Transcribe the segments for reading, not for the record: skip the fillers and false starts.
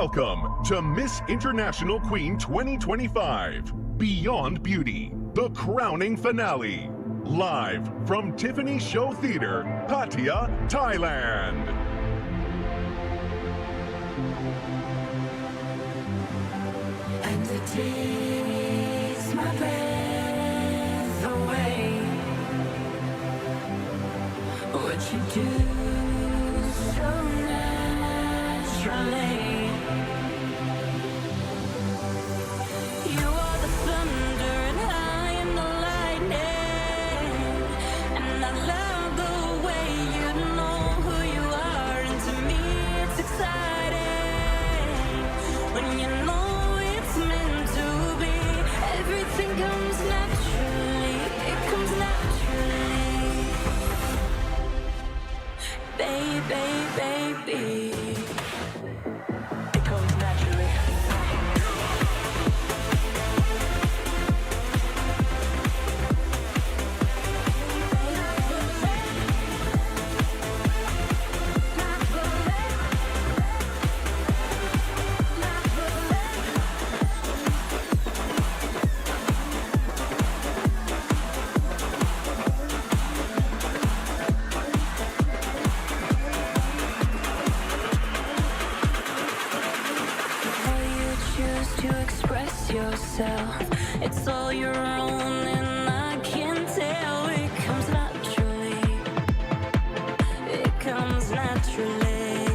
Welcome to Miss International Queen 2025, Beyond Beauty, the crowning finale. Live from Tiffany Show Theatre, Pattaya, Thailand. And it takes my breath away. What you do so naturally. You are the thunder and I am the lightning. And I love the way you know who you are. And to me it's exciting when you know it's meant to be. Everything comes naturally. It comes naturally. Baby, baby. It comes naturally. Yourself, it's all your own, and I can tell it comes naturally. It comes naturally.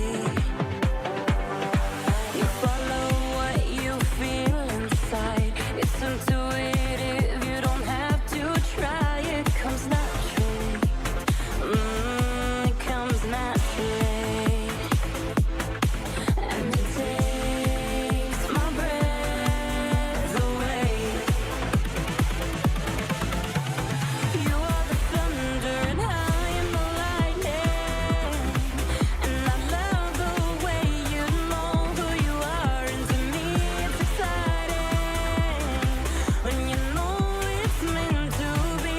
You follow what you feel inside. It's intuitive. You don't have to try. It comes naturally. It comes naturally. And it takes my breath. You are the thunder and I am the lightning. And I love the way you know who you are. And to me it's exciting when you know it's meant to be.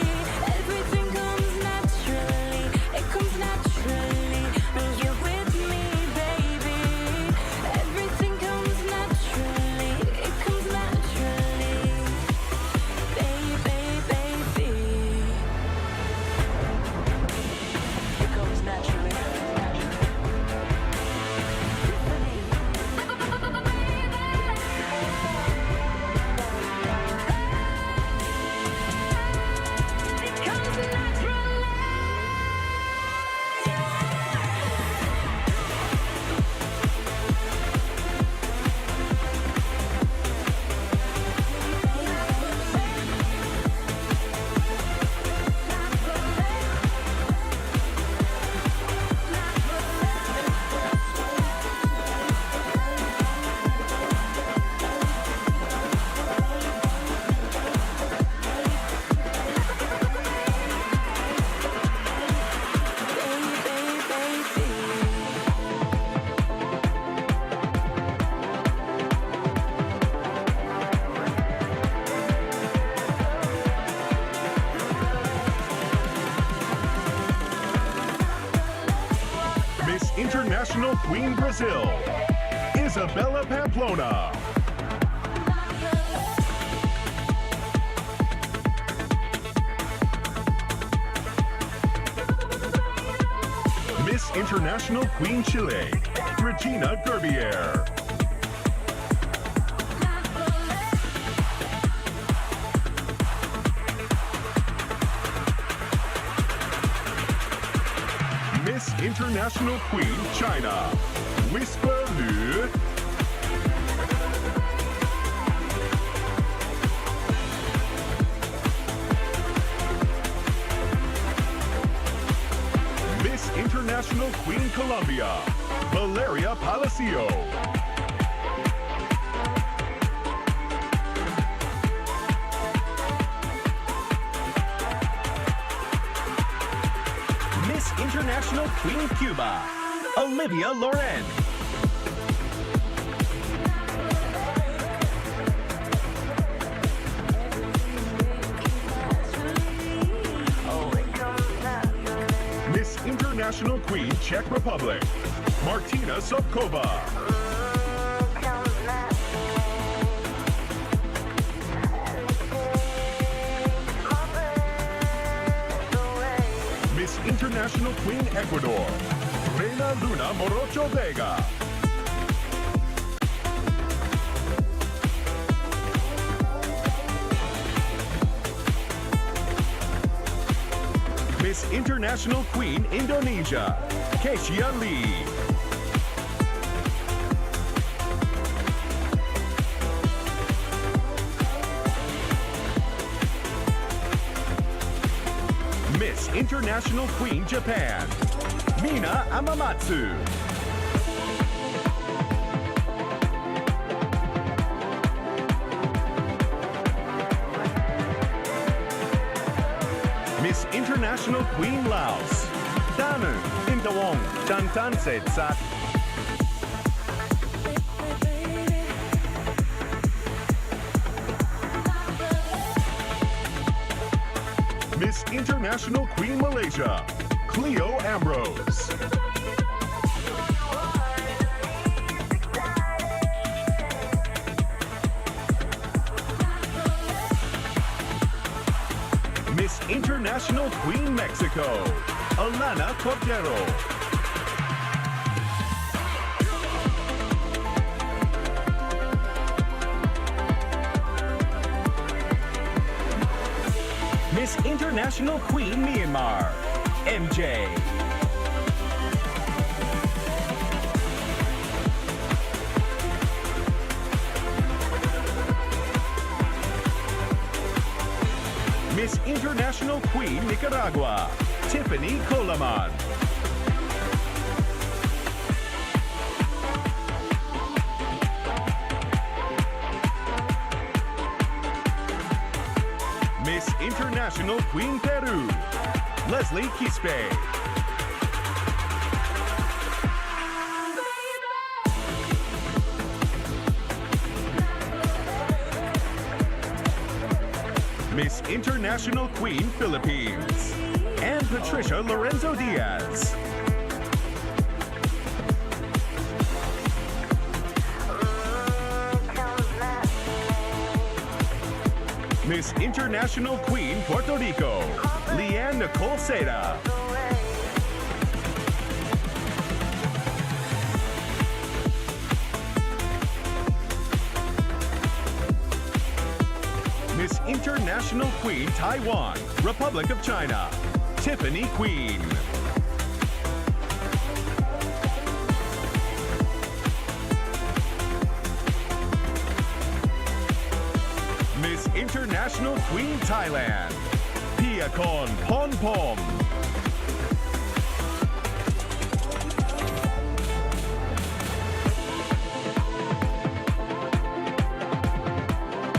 Everything comes naturally. It comes naturally when you're with me, baby. Everything comes naturally. It comes naturally. Baby, baby. It comes naturally. It comes naturally. Miss International Queen Brazil, Isabella Pamplona. Miss International Queen Chile, Regina Gerbier. Miss International Queen China, Whisper Liu. Miss International Queen Colombia, Valeria Palacio. Miss International Queen Cuba, Olivia Loren. Miss International Queen Czech Republic, Martina Sobkova. International Queen Ecuador, Reina Luna Morocho Vega. Miss International Queen Indonesia, Kesia Lee. Miss International Queen Japan, Mina Amamatsu. Miss International Queen Laos, Danu Intawong Chantan Setsat. Miss International Queen Malaysia, Cleo Ambrose. Miss International Queen Mexico, Alana Cordero. Miss International Queen Myanmar, MJ. Miss International Queen Nicaragua, Tiffany Colaman. Miss International Queen Peru, Leslie Quispe. Miss International Queen Philippines, and Patricia Lorenzo Diaz. Miss International Queen Puerto Rico, Leanne Nicole Seda. Miss International Queen Taiwan, Republic of China, Tiffany Queen. Miss International Queen Thailand, Piakon Ponpom.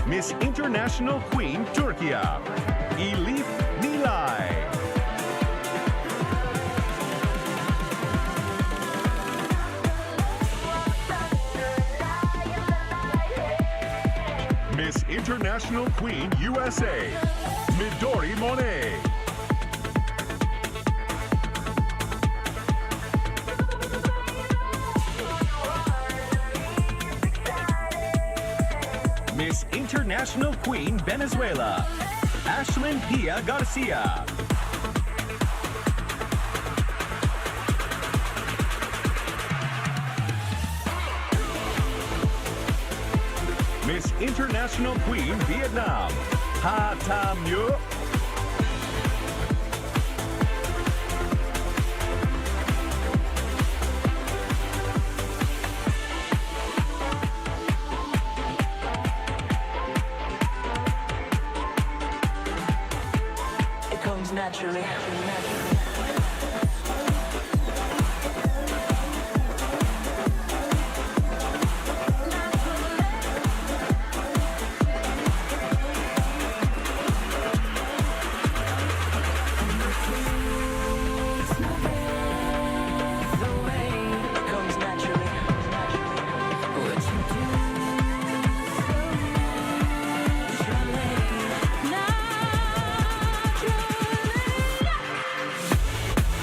Miss International Queen Turkey, Elif Nilay. Miss International Queen USA, Midori Monet. Miss International Queen Venezuela, Ashlyn Pia Garcia. Miss International Queen Vietnam, Hà Tâm Như. It comes naturally.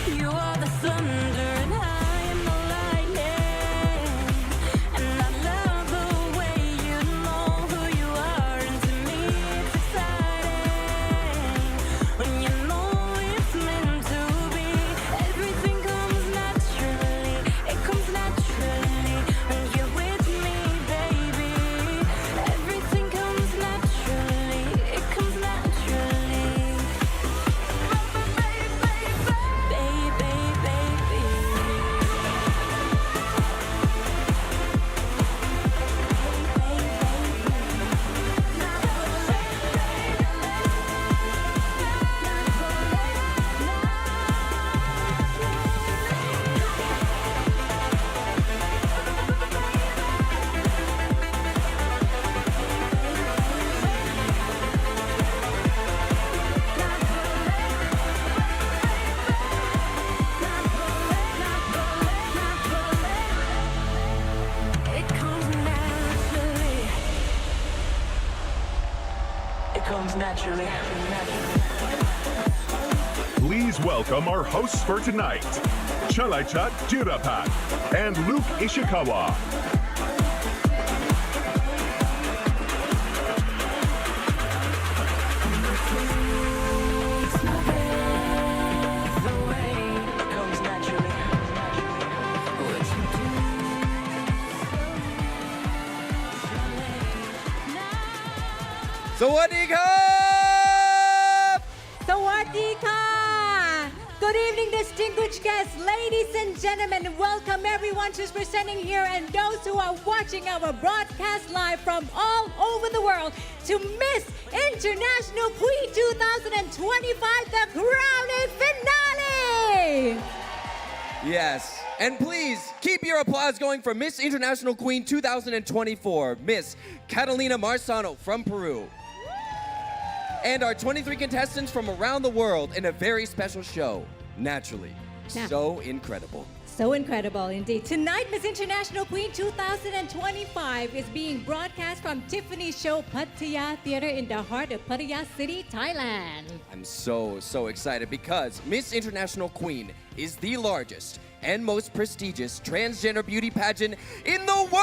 You are the welcome our hosts for tonight, Chalaicha Jirapat and Luke Ishikawa. Sawadee-ka! Sawadee-ka! Good evening, distinguished guests, ladies and gentlemen. Welcome everyone who's presenting here and those who are watching our broadcast live from all over the world to Miss International Queen 2025, the crowning finale! Yes, and please keep your applause going for Miss International Queen 2024, Miss Catalina Marzano from Peru. And our 23 contestants from around the world in a very special show. Naturally, Now- so incredible. So incredible indeed. Tonight, Miss International Queen 2025 is being broadcast from Tiffany's show Pattaya Theater in the heart of Pattaya City, Thailand. I'm so excited because Miss International Queen is the largest and most prestigious transgender beauty pageant in the world!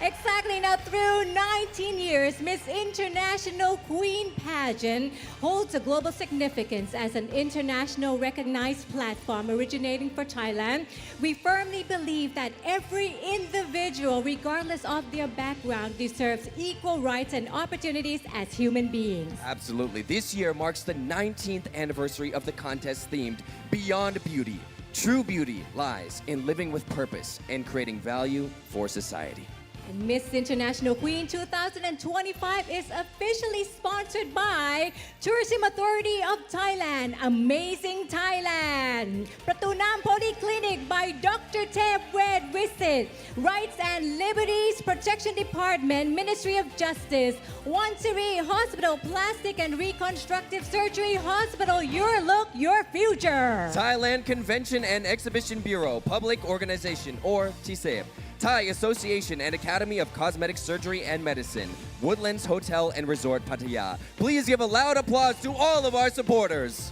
Exactly. Now, through 19 years, Miss International Queen Pageant holds a global significance as an international recognized platform originating for Thailand. We firmly believe that every individual, regardless of their background, deserves equal rights and opportunities as human beings. Absolutely. This year marks the 19th anniversary of the contest themed Beyond Beauty. True beauty lies in living with purpose and creating value for society. And Miss International Queen 2025 is officially sponsored by Tourism Authority of Thailand, Amazing Thailand, Pratunam Polyclinic by Dr. Teb Wed Visit, Rights and Liberties Protection Department, Ministry of Justice, Wansiri Hospital, Plastic and Reconstructive Surgery Hospital, your look, your future. Thailand Convention and Exhibition Bureau, Public Organization, or TSEP. Thai Association and Academy of Cosmetic Surgery and Medicine, Woodlands Hotel and Resort Pattaya. Please give a loud applause to all of our supporters.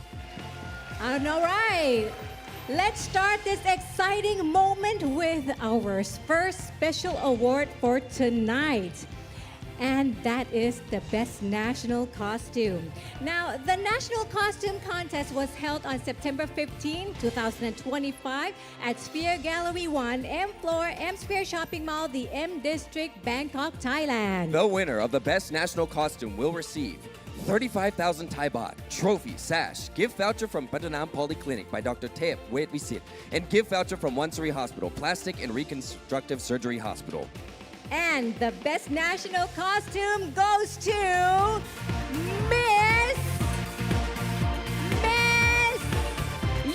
And all right, let's start this exciting moment with our first special award for tonight. And that is the Best National Costume. Now, the National Costume Contest was held on September 15, 2025 at Sphere Gallery 1, M Floor, M Sphere Shopping Mall, the M District, Bangkok, Thailand. The winner of the Best National Costume will receive 35,000 Thai baht, trophy, sash, gift voucher from Pratunam Polyclinic by Dr. Tep Wed Visit, and gift voucher from Wansiri Hospital, Plastic and Reconstructive Surgery Hospital. And the Best National Costume goes to Miss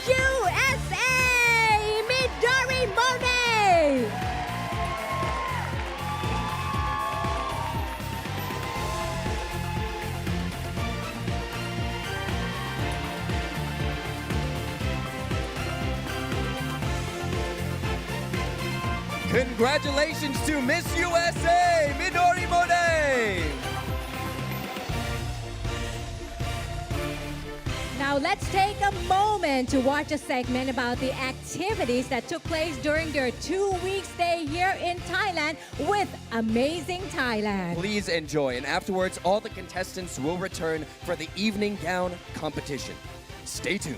USA, Midori Monet. Congratulations to Miss USA, Midori Monet! Now let's take a moment to watch a segment about the activities that took place during their 2-week stay here in Thailand with Amazing Thailand. Please enjoy, and afterwards, all the contestants will return for the evening gown competition. Stay tuned.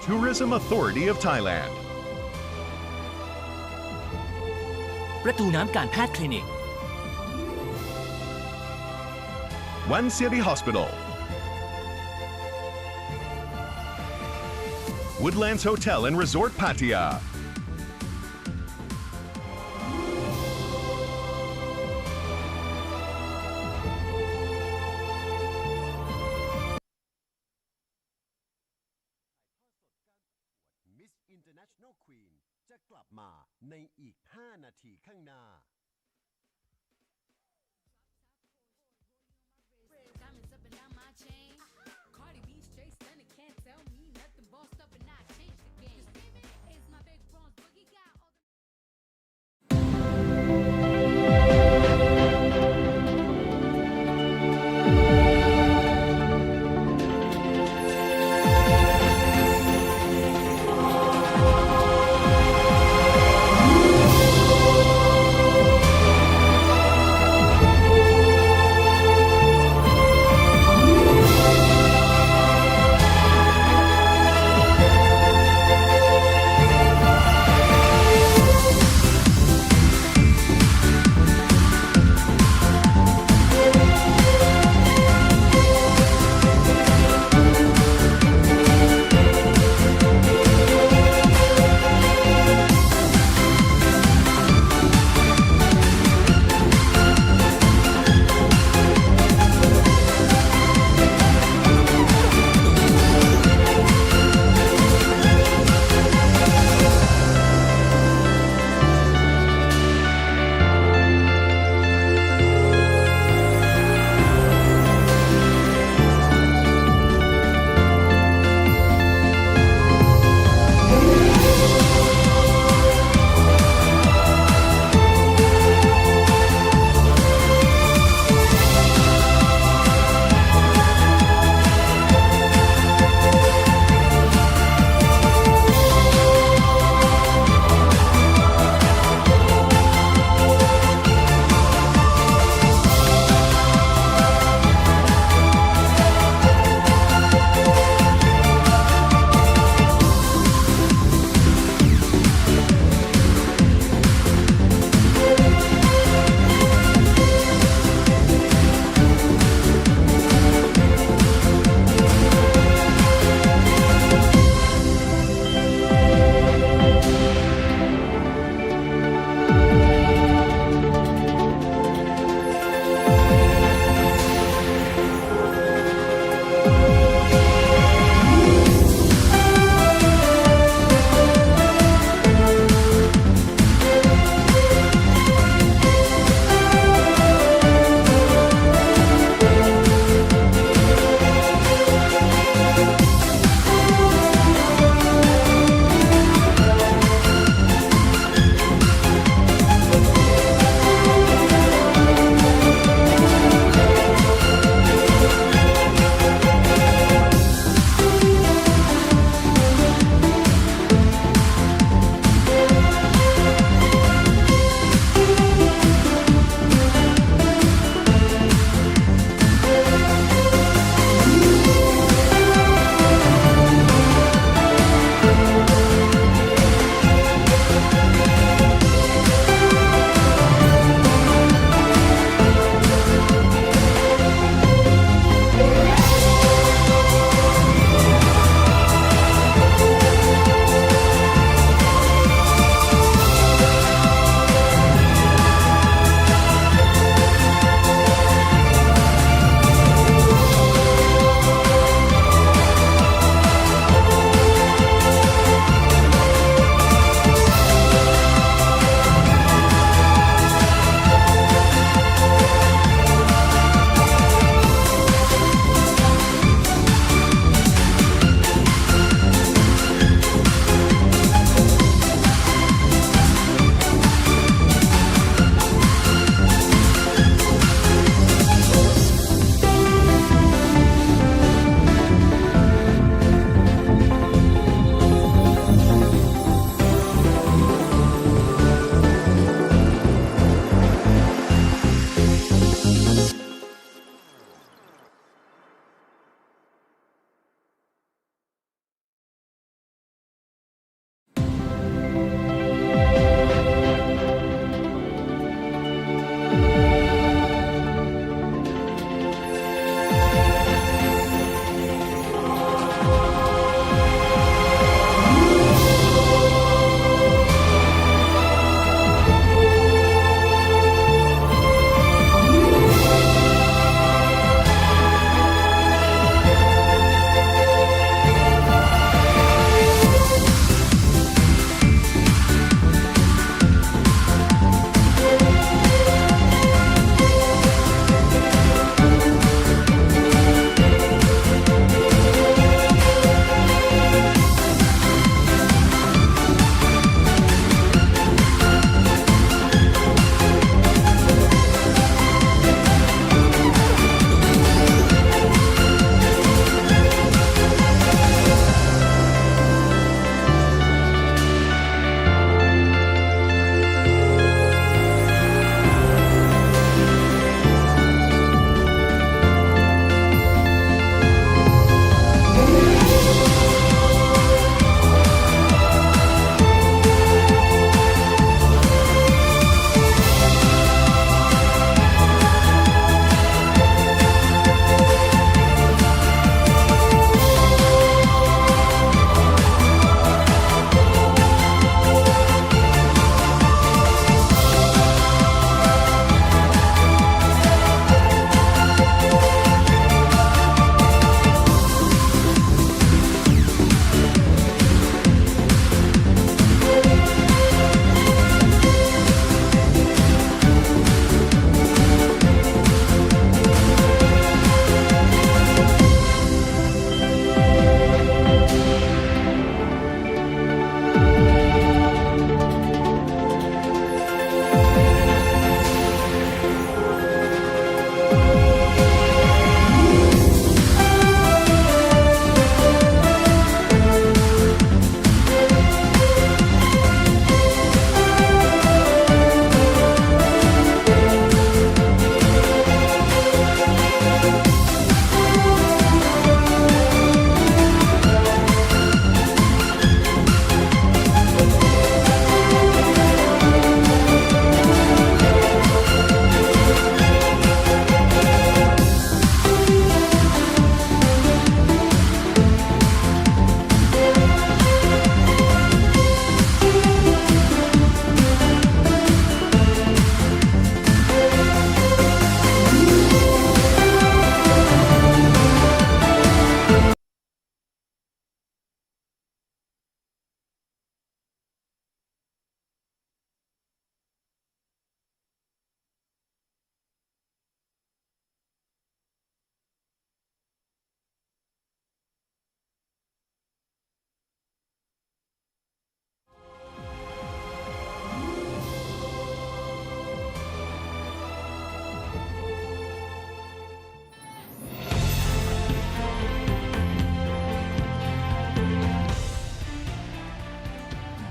Tourism Authority of Thailand. ประตูน้ำการแพทย์คลินิก One City Hospital. Woodlands Hotel and Resort Pattaya. Miss International Queen จะกลับมาในอีก 5 นาทีข้างหน้า Diamonds up and down my chain. Cardi B straight stunning, can't tell me nothing. Bossed up and I changed the game. It's my big bronze boogie got all the.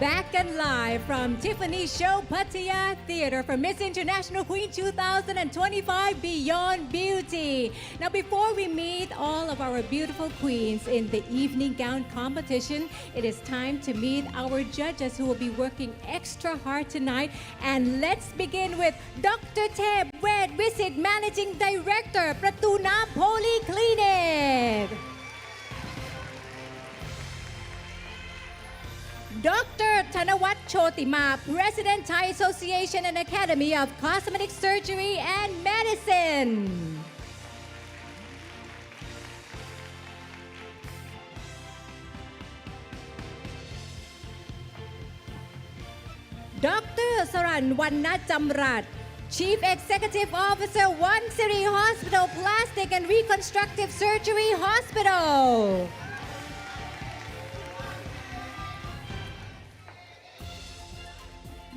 Back and live from Tiffany's show Pattaya Theater for Miss International Queen 2025 Beyond Beauty. Now, before we meet all of our beautiful queens in the evening gown competition, it is time to meet our judges who will be working extra hard tonight. And let's begin with Dr. Teb Wed Visit Managing Director, Pratu Nam Polyclinic. Dr. Thanawat Chotima, President, Thai Association and Academy of Cosmetic Surgery and Medicine. Dr. Saran Wanna Jamrat, Chief Executive Officer, One City Hospital Plastic and Reconstructive Surgery Hospital.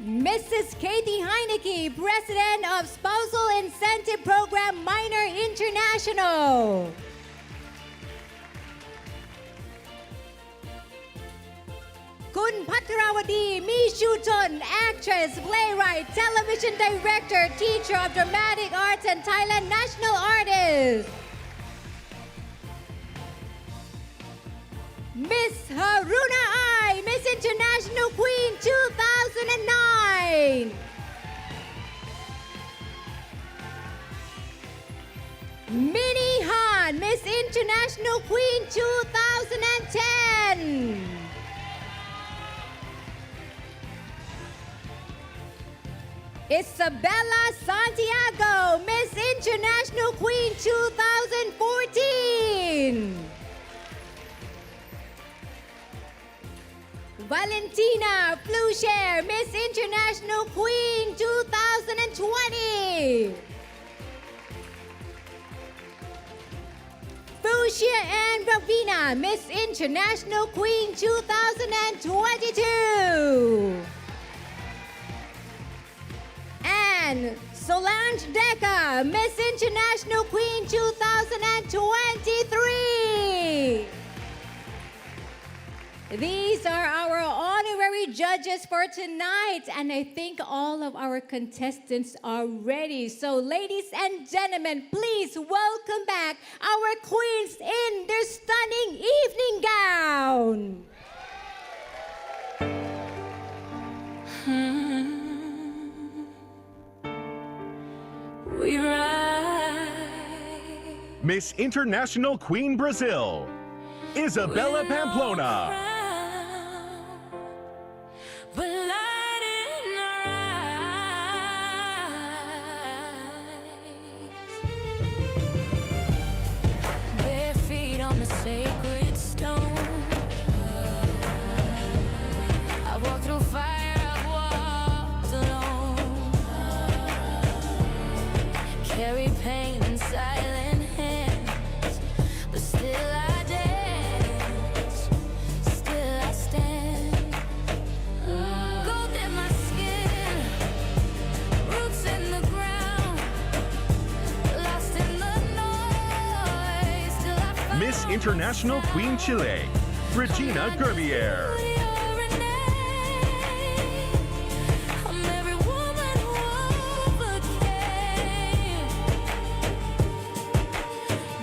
Mrs. Katie Heineke, President of Spousal Incentive Program Minor International. Kun Patrawadi Mishuton, actress, playwright, television director, teacher of dramatic arts and Thailand national artist. Miss Haruna Ai, Miss International Queen 2009. Minnie Han, Miss International Queen 2010. Isabella Santiago, Miss International Queen 2014. Valentina Flucher, Miss International Queen 2020. Fuchsia and Ravina, Miss International Queen 2022. And Solange Deca, Miss International Queen 2023. These are our honorary judges for tonight, and I think all of our contestants are ready. So, ladies and gentlemen, please welcome back our queens in their stunning evening gown. We ride. Miss International Queen Brazil, Isabella Pamplona. But light in our eyes. Bare feet on the sacred stone. I walk through fire, I've walked alone. Carry pain in silent hands, but still I dance, still I stand. Gold in my skin, roots in the ground, lost in the noise, still I find Miss International Queen Chile, Regina Gerbier. your name. I'm every woman who overcame.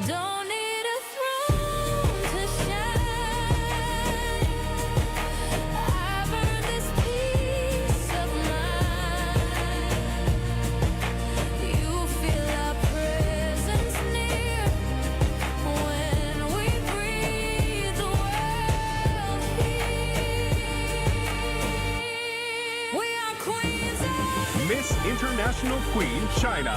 Don't need a throne to shine. I've earned this peace of mind. You feel our presence near when we breathe the world here. We are queens of Miss International Queen China,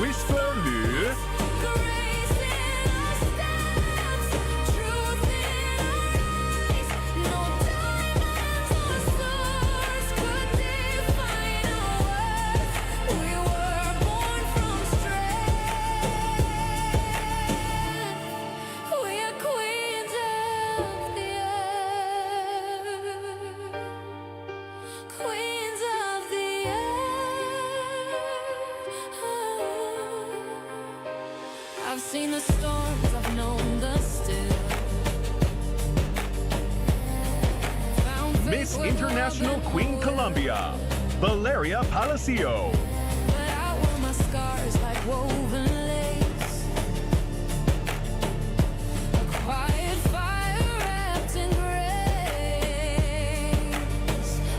Whisper Lu. grace in our steps, truth in our eyes. No diamonds or swords could define our worth. We were born from strength. We are queens of the earth. Queens of the earth. I've seen the storms, I've known the still. Found faith Miss where International International Queen Colombia, Valeria Palacio. But I wore my scars like woven lace. A quiet fire wrapped in grace.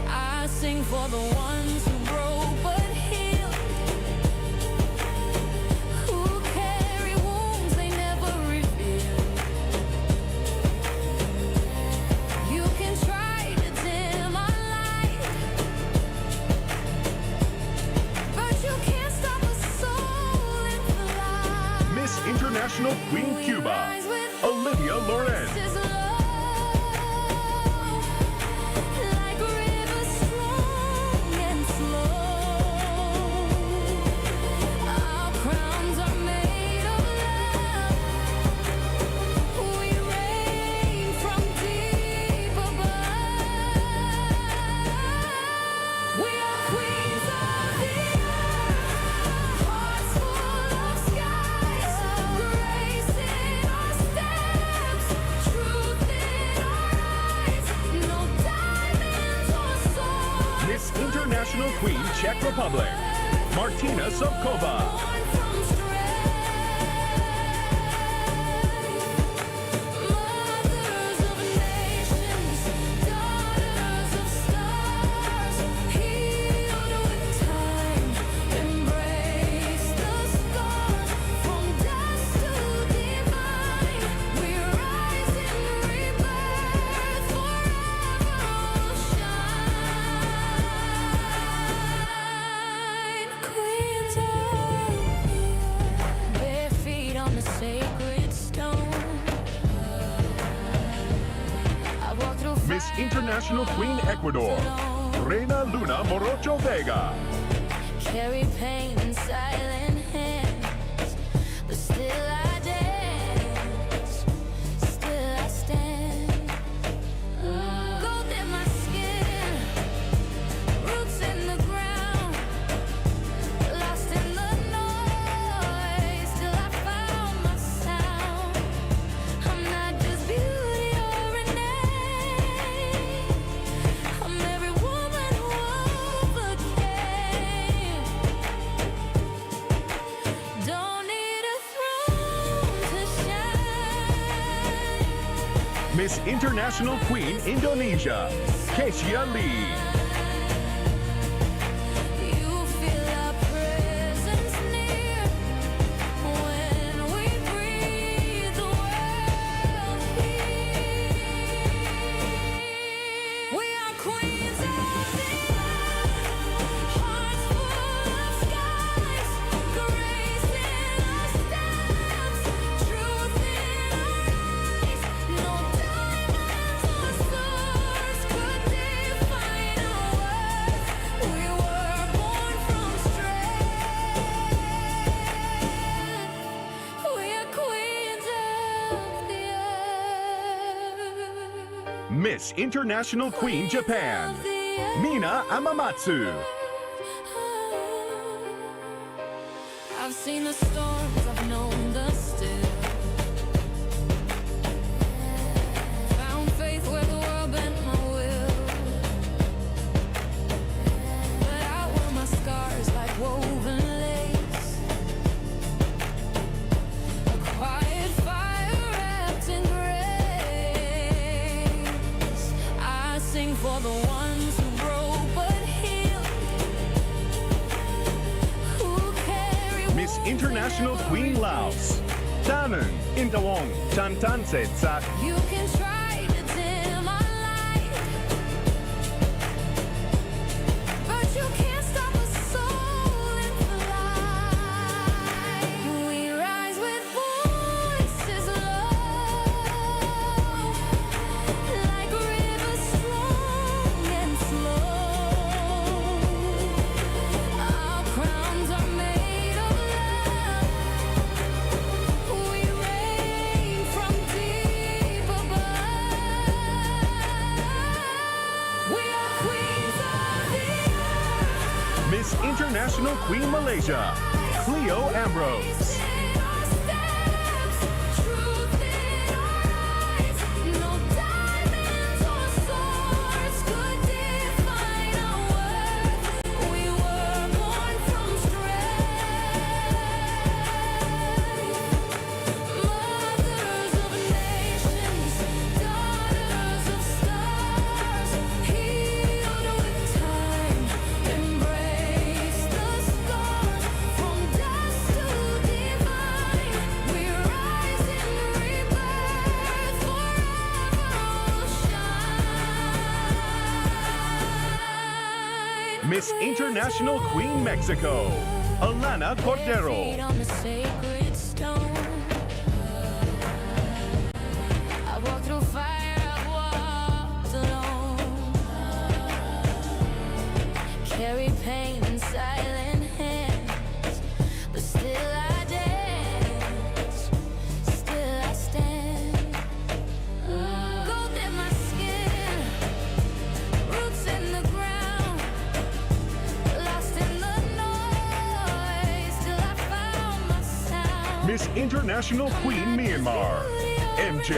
I sing for the ones who broke but healed, who carry wounds they never reveal. You can try to dim our light, but you can't stop a soul in flight. Miss International Queen Cuba, Olivia Loren. This is love, like a river strong and slow. Our crowns are made of love. We reign from deep above. We are queens of the earth, hearts full of skies, grace in our steps, truth in our eyes, no diamonds or swords. Miss International Queen Czech Republic, Martina Sopkova. Born from mothers of nations, daughters of stars, healed with time, embrace the scars, from dust to divine. We rise in rebirth, forever shine. Queens of bare feet on the sacred stone. I walk through Miss International Queen Ecuador, Reina Luna Morocho Vega. carry pain in silent hands, but still I dance, still I stand. Gold in my skin, roots in the ground, lost in the noise, till I found my sound. I'm not just beauty or a name, I'm every woman who overcame. Don't need a throne to shine. Miss International Queen Indonesia, Kesia Lee. You feel our presence near when we breathe the world here. We are queens of the earth, hearts full of skies, grace in our steps, truth in our eyes. No diamonds or swords could define our worth. We were born from strength. We are queens of the earth. Miss International Queen Japan, Mina Amamatsu. I've seen the storms, I've known the still. Found faith where the world bent my will. But I wore my scars like woven lace. A quiet fire wrapped in grace. I sing for the ones who broke but healed, who carry Miss International Queen Laos, Tanung Intawong Chantan Setsat. You can try to dim our light, but you can't stop a soul in flight. We rise with voices low, like a river strong and slow. Our crowns are made of love. We reign from deep above. We are queens of the earth. Miss International Queen Malaysia, Cleo Ambrose. In our steps, truth in our eyes. No diamonds or swords could define Miss International Queen Mexico, Alana Cordero. On the sacred stone. I walked through fire, I walked alone. Carry pain in silent hands, but still I dance, still I stand. Gold in my skin, roots in the ground, lost in the noise till I found my sound. Miss International Queen Myanmar, MJ.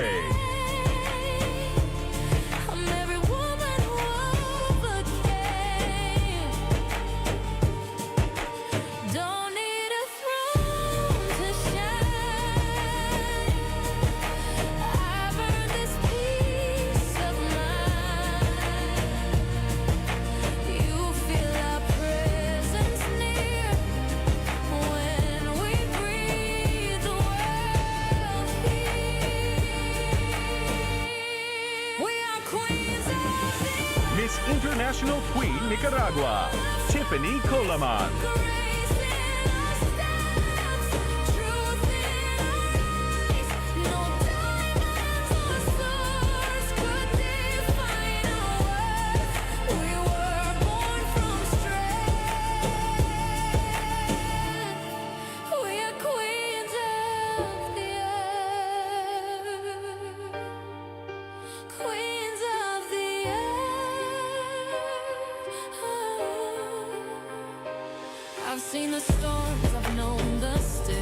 I'm every woman who overcame. Don't need a throne to shine. I've earned this peace of mind. You feel our presence near when we breathe the world here. We are queens of the Miss International Queen Nicaragua, Tiffany Colaman. grace in our steps, truth in our eyes. No diamonds or swords could define our worth. We were born from strength. We are queens of the earth. Queens of the earth. I've seen the storms, I've known the still.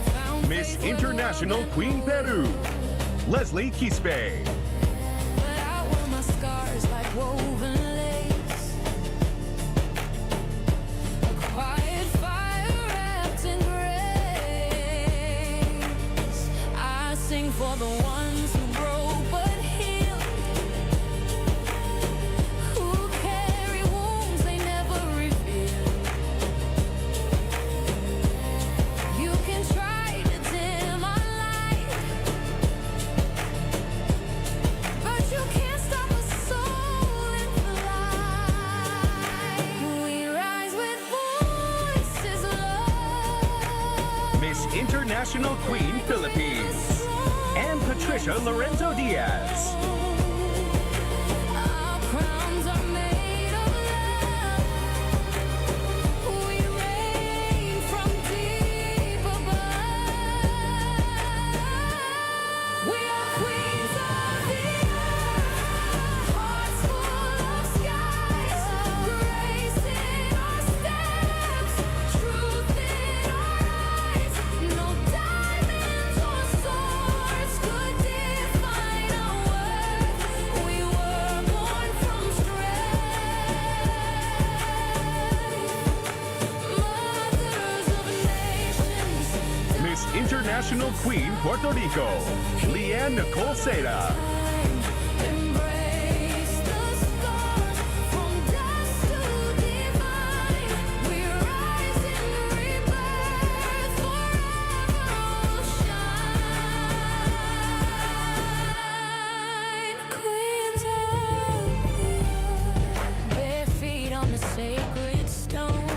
Found Miss faith where International love Queen and Peru, Leslie Quispe. but I wear my scars like woven lace. A quiet fire wrapped in grace. I sing for the ones who broke but healed, who carry wounds they never reveal. You can try to dim our light, but you can't stop a soul in flight. We rise with voices low. Miss International Queen Philippines, and Patricia Lorenzo Diaz. Our crowns are made of love. We reign from deep above. We are queens of the earth, hearts full of skies, grace in our steps, truth in our eyes. No diamonds or swords could define our worth. We were born from strength. Mothers of nations, Miss International Queen Puerto Rico, Leanne Nicole Seda. embrace the scars from dust to divine. We rise in rebirth, forever will shine. Queens of the earth, bare feet on the sacred stone.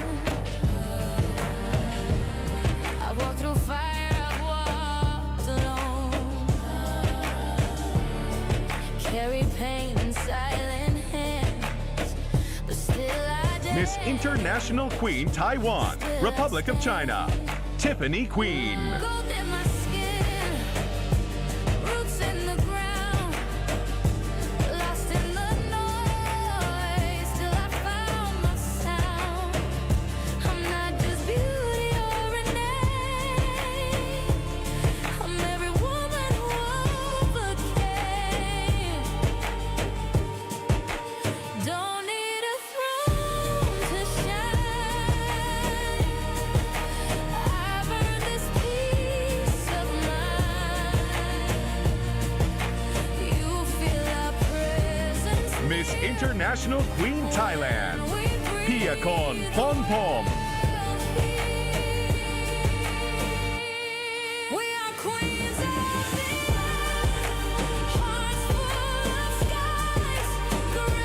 I walked through fire, I walked alone. Carry pain in silent hands, but still I dance. Miss International Queen Taiwan, Republic of China, Tiffany Queen. Gold in my skin, roots in the ground, lost in the noise till I found my sound. I'm not just beauty or a name. I'm every woman who overcame. Don't need a throne to shine. I've earned this peace of mind. You feel our presence. Miss International Queen Thailand, Piakon Pom Pom. We are queens of the earth, hearts full of skies, grace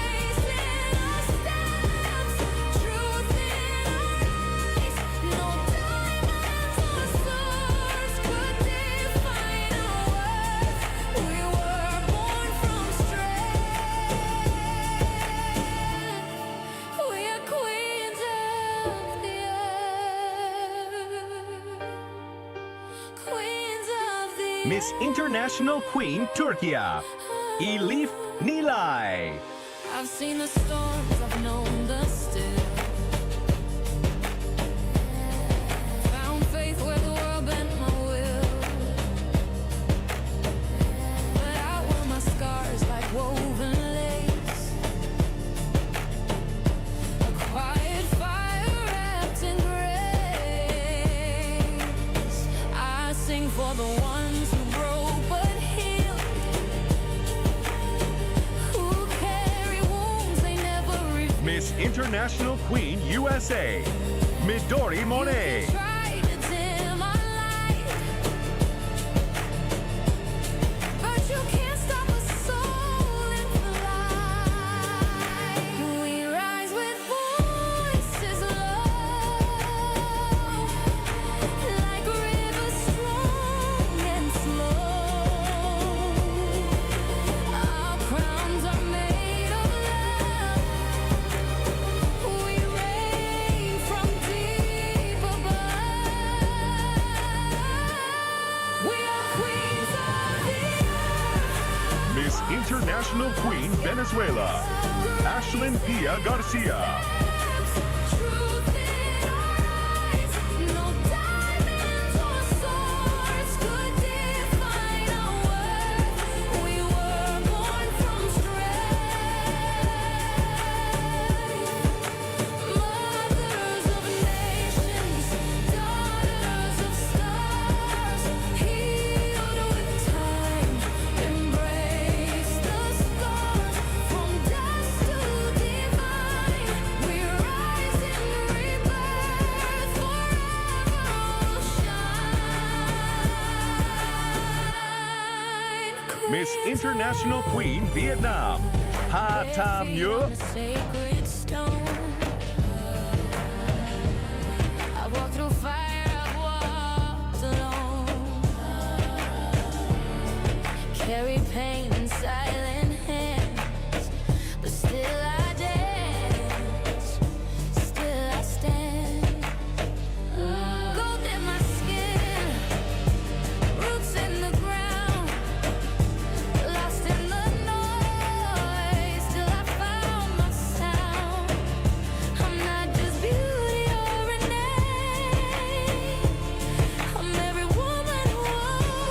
Miss International Queen Turkey, Elif Nilay. I've seen the storms, I've known the still. Found faith where the world bent my will. But I wore my scars like woven lace. A quiet fire wrapped in grace. I sing for the ones who broke but healed. Who carry wounds they never revealed. Miss International Queen USA, Midori Monet. Try to dim my light, but you can't stop a soul in flight. We rise with voices low, like rivers strong and slow. Our crowns are made of love. We reign from deep above. We are queens of the earth. Miss International Queen Venezuela, Ashlyn Pia Garcia. Truth in our eyes. No diamonds or swords could define our worth. We were born from strife. Mothers of nations, daughters of stars, healed with time, embrace the scars. From dust to divine, we rise in rebirth, forever will shine. Miss International Queen Vietnam, Hà Tâm Như. On a sacred stone. I've walked through fire, I've walked alone. Carry pain in silent hands, but still I dance, still I stand. Gold in my skin, roots in the ground, lost in the noise, till I found my sound. I'm not just beauty or a name, I'm every woman who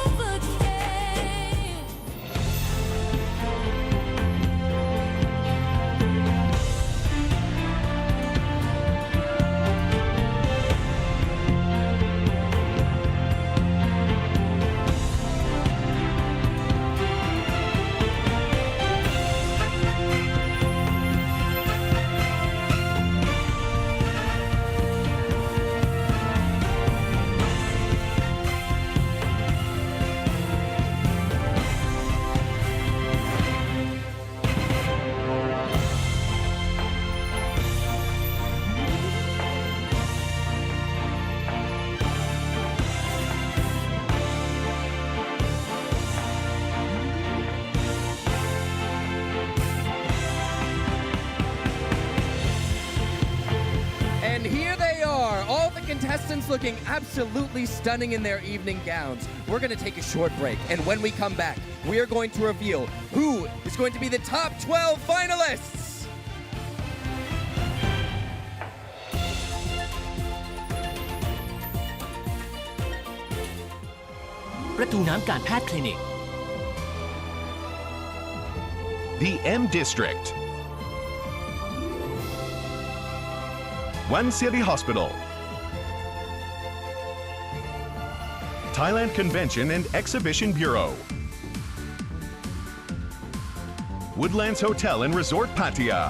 overcame. And here they are, all the contestants looking absolutely stunning in their evening gowns. We're going to take a short break, and when we come back, we are going to reveal who is going to be the top 12 finalists. ประตูน้ำการแพทย์คลินิก The M District, One City Hospital, Thailand Convention and Exhibition Bureau, Woodlands Hotel and Resort Pattaya,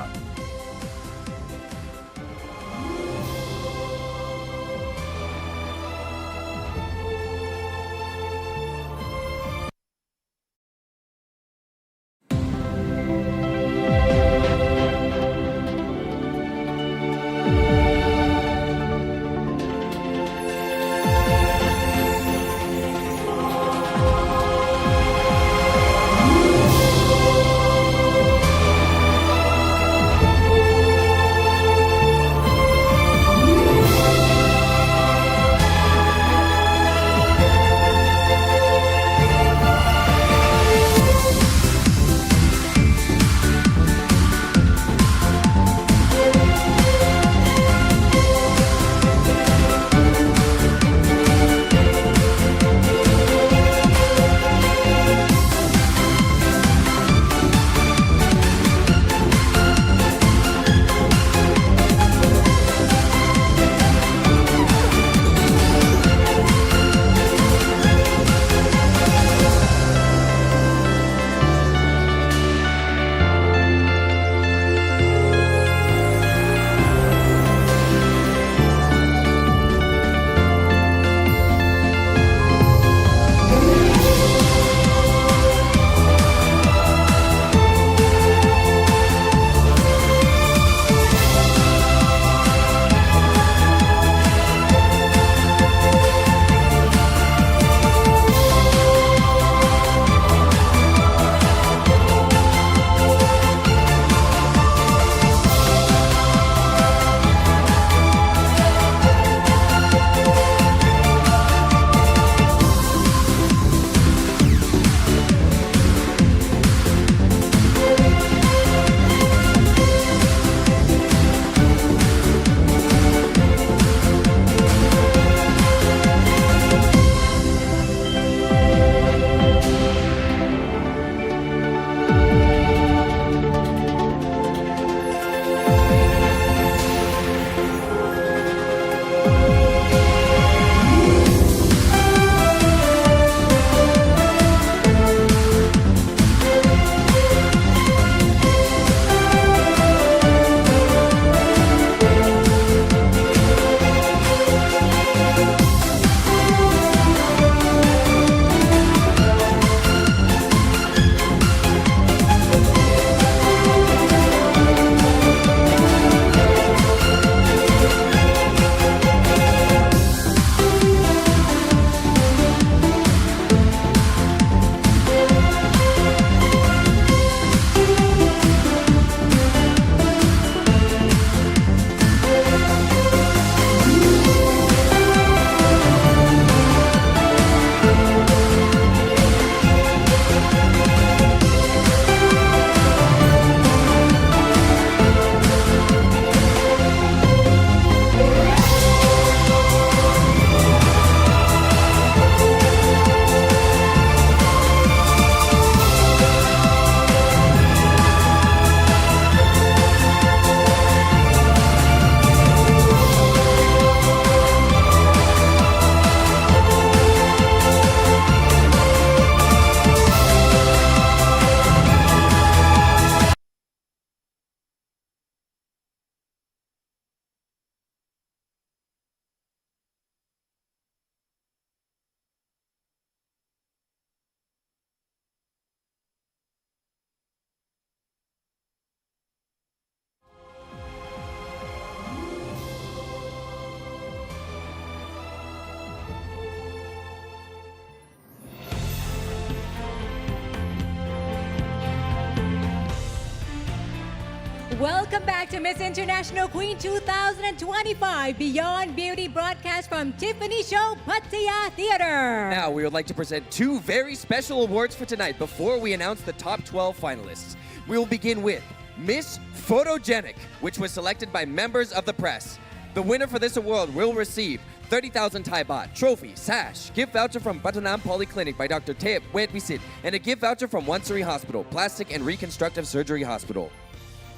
welcome back to Miss International Queen 2025 Beyond Beauty broadcast from Tiffany Show Pattaya Theater. Now, we would like to present two very special awards for tonight before we announce the top 12 finalists. We will begin with Miss Photogenic, which was selected by members of the press. The winner for this award will receive 30,000 Thai baht, trophy, sash, gift voucher from Pattanam Polyclinic by Dr. Tep Wetvisit, and a gift voucher from Wansuri Hospital, Plastic and Reconstructive Surgery Hospital.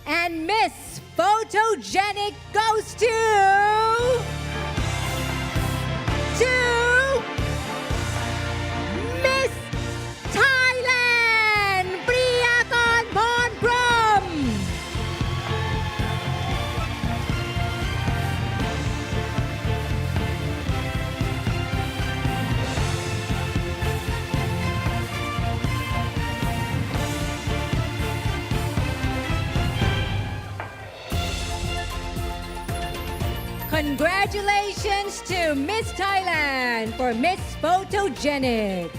And Miss Photogenic goes to Miss Thailand, Priyakon Pornprom. Congratulations to Miss Thailand for Miss Photogenic.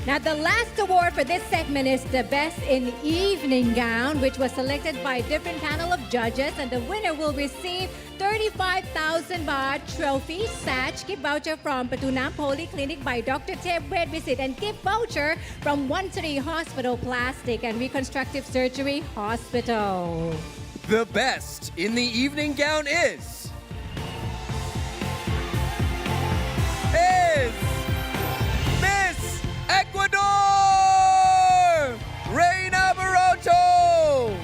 Now, the last award for this segment is the Best in Evening Gown, which was selected by a different panel of judges, and the winner will receive 35,000 baht trophy, sash, gift voucher from Pattanam Polyclinic by Dr. Tep Wetvisit, and gift voucher from Wansuri Hospital, Plastic and Reconstructive Surgery Hospital. The best in the evening gown is Miss Ecuador, Reina Baroto.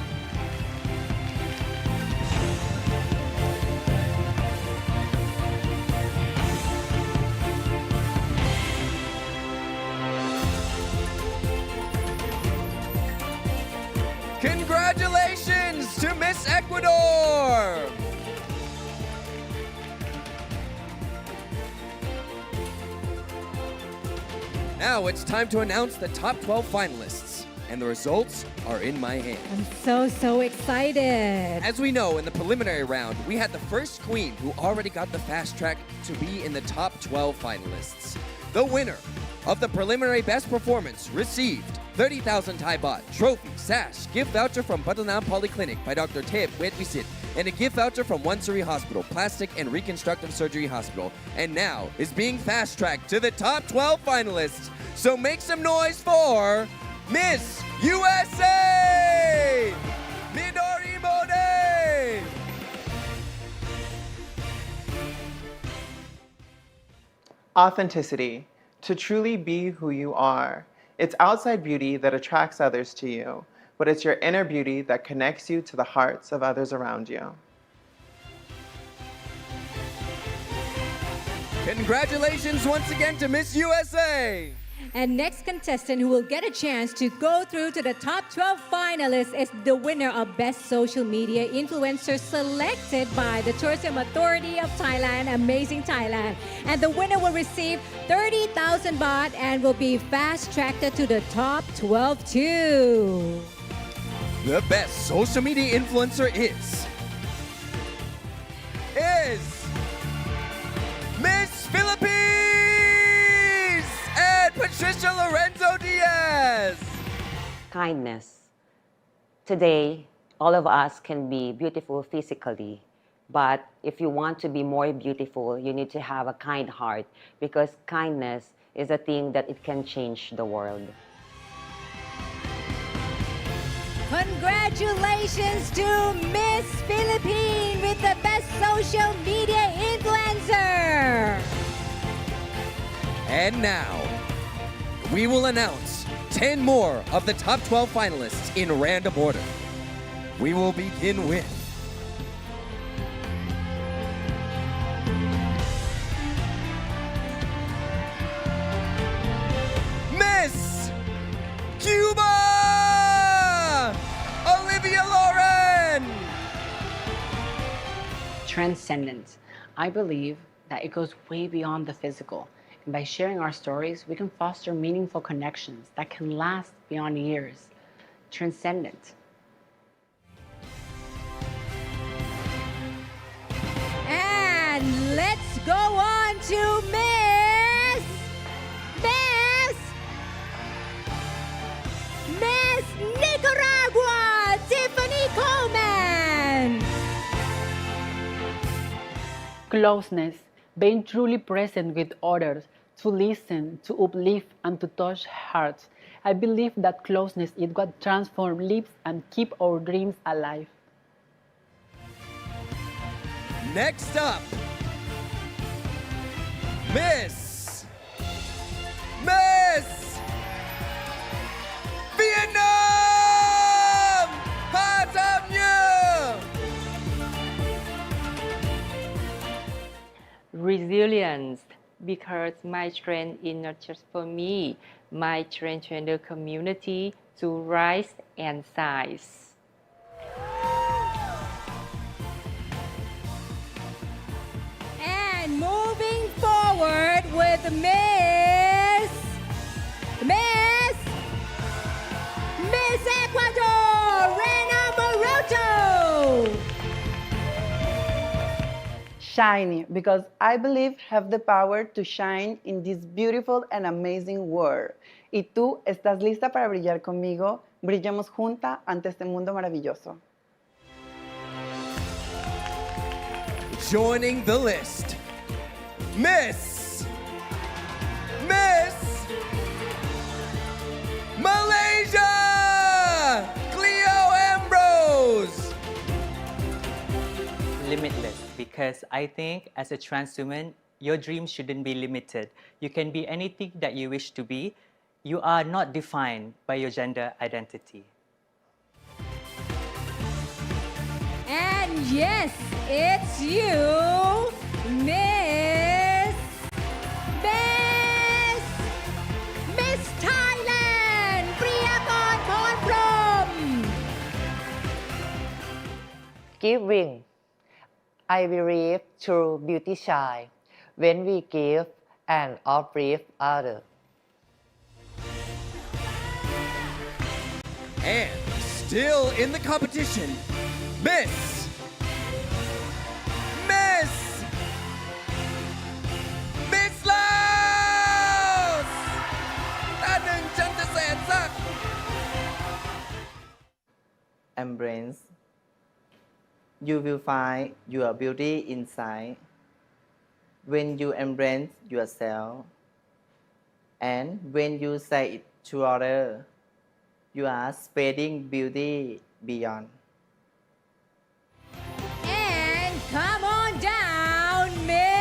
Congratulations to Miss Ecuador. Now it's time to announce the top 12 finalists, and the results are in my hand. I'm so excited. As we know, in the preliminary round, we had the first queen who already got the fast track to be in the top 12 finalists. The winner of the preliminary best performance received 30,000 Thai baht, trophy, sash, gift voucher from Pattanam Polyclinic by Dr. Tep Wetvisit, and a gift voucher from Wansuri Hospital, Plastic and Reconstructive Surgery Hospital, and now is being fast-tracked to the top 12 finalists. So make some noise for Miss USA! Midori Mode! Authenticity. To truly be who you are. It's outside beauty that attracts others to you, but it's your inner beauty that connects you to the hearts of others around you. Congratulations once again to Miss USA! And next contestant who will get a chance to go through to the top 12 finalists is the winner of Best Social Media Influencer selected by the Tourism Authority of Thailand, Amazing Thailand. And the winner will receive 30,000 baht and will be fast-tracked to the top 12 too. The best social media influencer is Miss Philippines and Patricia Lorenzo Diaz. Kindness. Today, all of us can be beautiful physically, but if you want to be more beautiful, you need to have a kind heart, because kindness is a thing that it can change the world. Congratulations to Miss Philippines with the Best Social Media Influencer. And now, we will announce 10 more of the top 12 finalists in random order. We will begin with Miss Cuba, Olivia Lauren. Transcendence. I believe that it goes way beyond the physical. And by sharing our stories, we can foster meaningful connections that can last beyond years. Transcendent. And let's go on to Miss Nicaragua, Tiffany Coleman. closeness, being truly present with others, to listen, to uplift, and to touch hearts. I believe that closeness is what transforms lives and keep our dreams alive. Next up, Miss Vietnam, Hà Tâm Như. Resilience, because my strength is not just for me, my transgender community to rise and shine. And moving forward with Miss Ecuador, Reina Moroto. Shiny, because I believe have the power to shine in this beautiful and amazing world. ¿Y tú estás lista para brillar conmigo? Brillemos juntas ante este mundo maravilloso. Joining the list, Miss Malaysia, Cleo Ambrose. Limitless, because I think as a trans woman, your dreams shouldn't be limited. You can be anything that you wish to be. You are not defined by your gender identity. And yes, it's you, Miss Thailand, Priyakon Thornprom. Giving. I believe true beauty shine when we give and uplift others. And still in the competition, Miss Laos! อันหนึ่งฉันจะแสนสัก Embrace. You will find your beauty inside when you embrace yourself, and when you say it to others, you are spreading beauty beyond. And come on down, Miss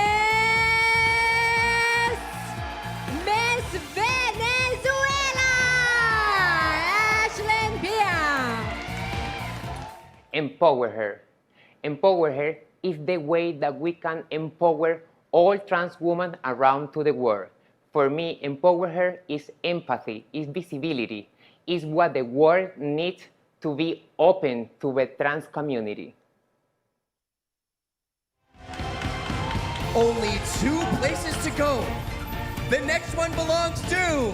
Venezuela, Ashlyn Pia. Empower her. Empower her is the way that we can empower all trans women around to the world. For me, empower her is empathy, is visibility, is what the world needs to be open to the trans community. Only 2 places to go. The next one belongs to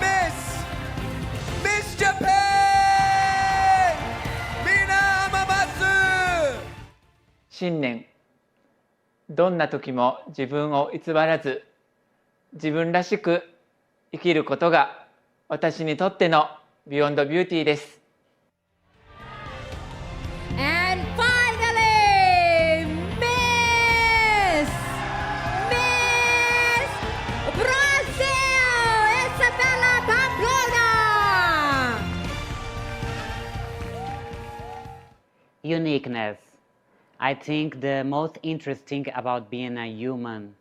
Miss Japan, Mina Amamatsu. 信念。どんな時も自分を偽らず、自分らしく生きることが私にとってのビヨンドビューティーです。And finally, Miss Brazil, Isabella Pamplona. Uniqueness. I think the most interesting about being a human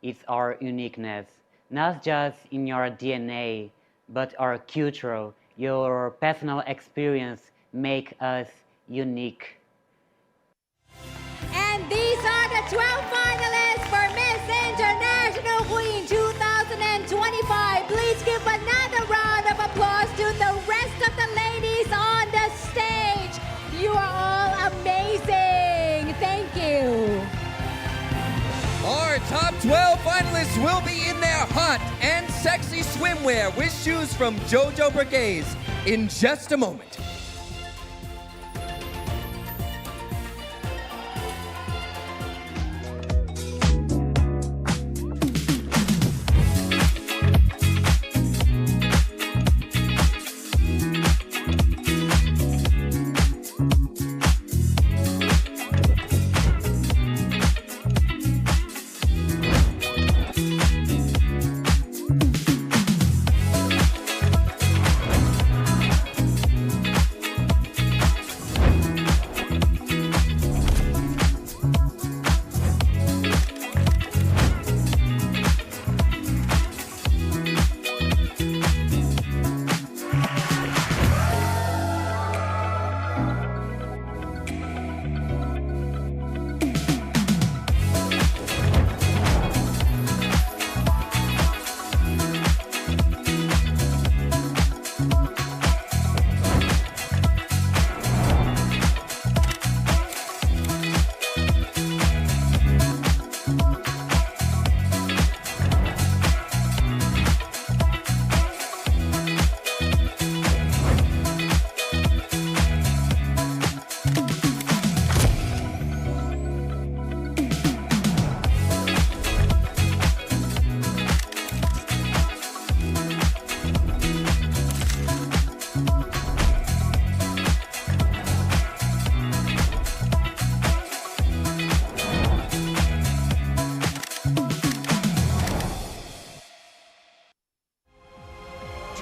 is our uniqueness, not just in your DNA, but our culture, your personal experience make us unique. And these are the 12 finalists for Miss International Queen 2025. Please give another round of applause to the rest of the ladies on the stage. You are all amazing. Thank you. Our top 12 finalists will be in their hot and sexy swimwear with shoes from JoJo Brigades in just a moment.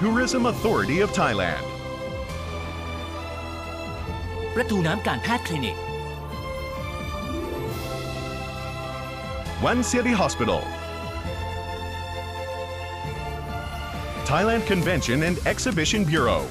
Tourism Authority of Thailand, ประตูน้ำการแพทย์คลินิก One City Hospital, Thailand Convention and Exhibition Bureau,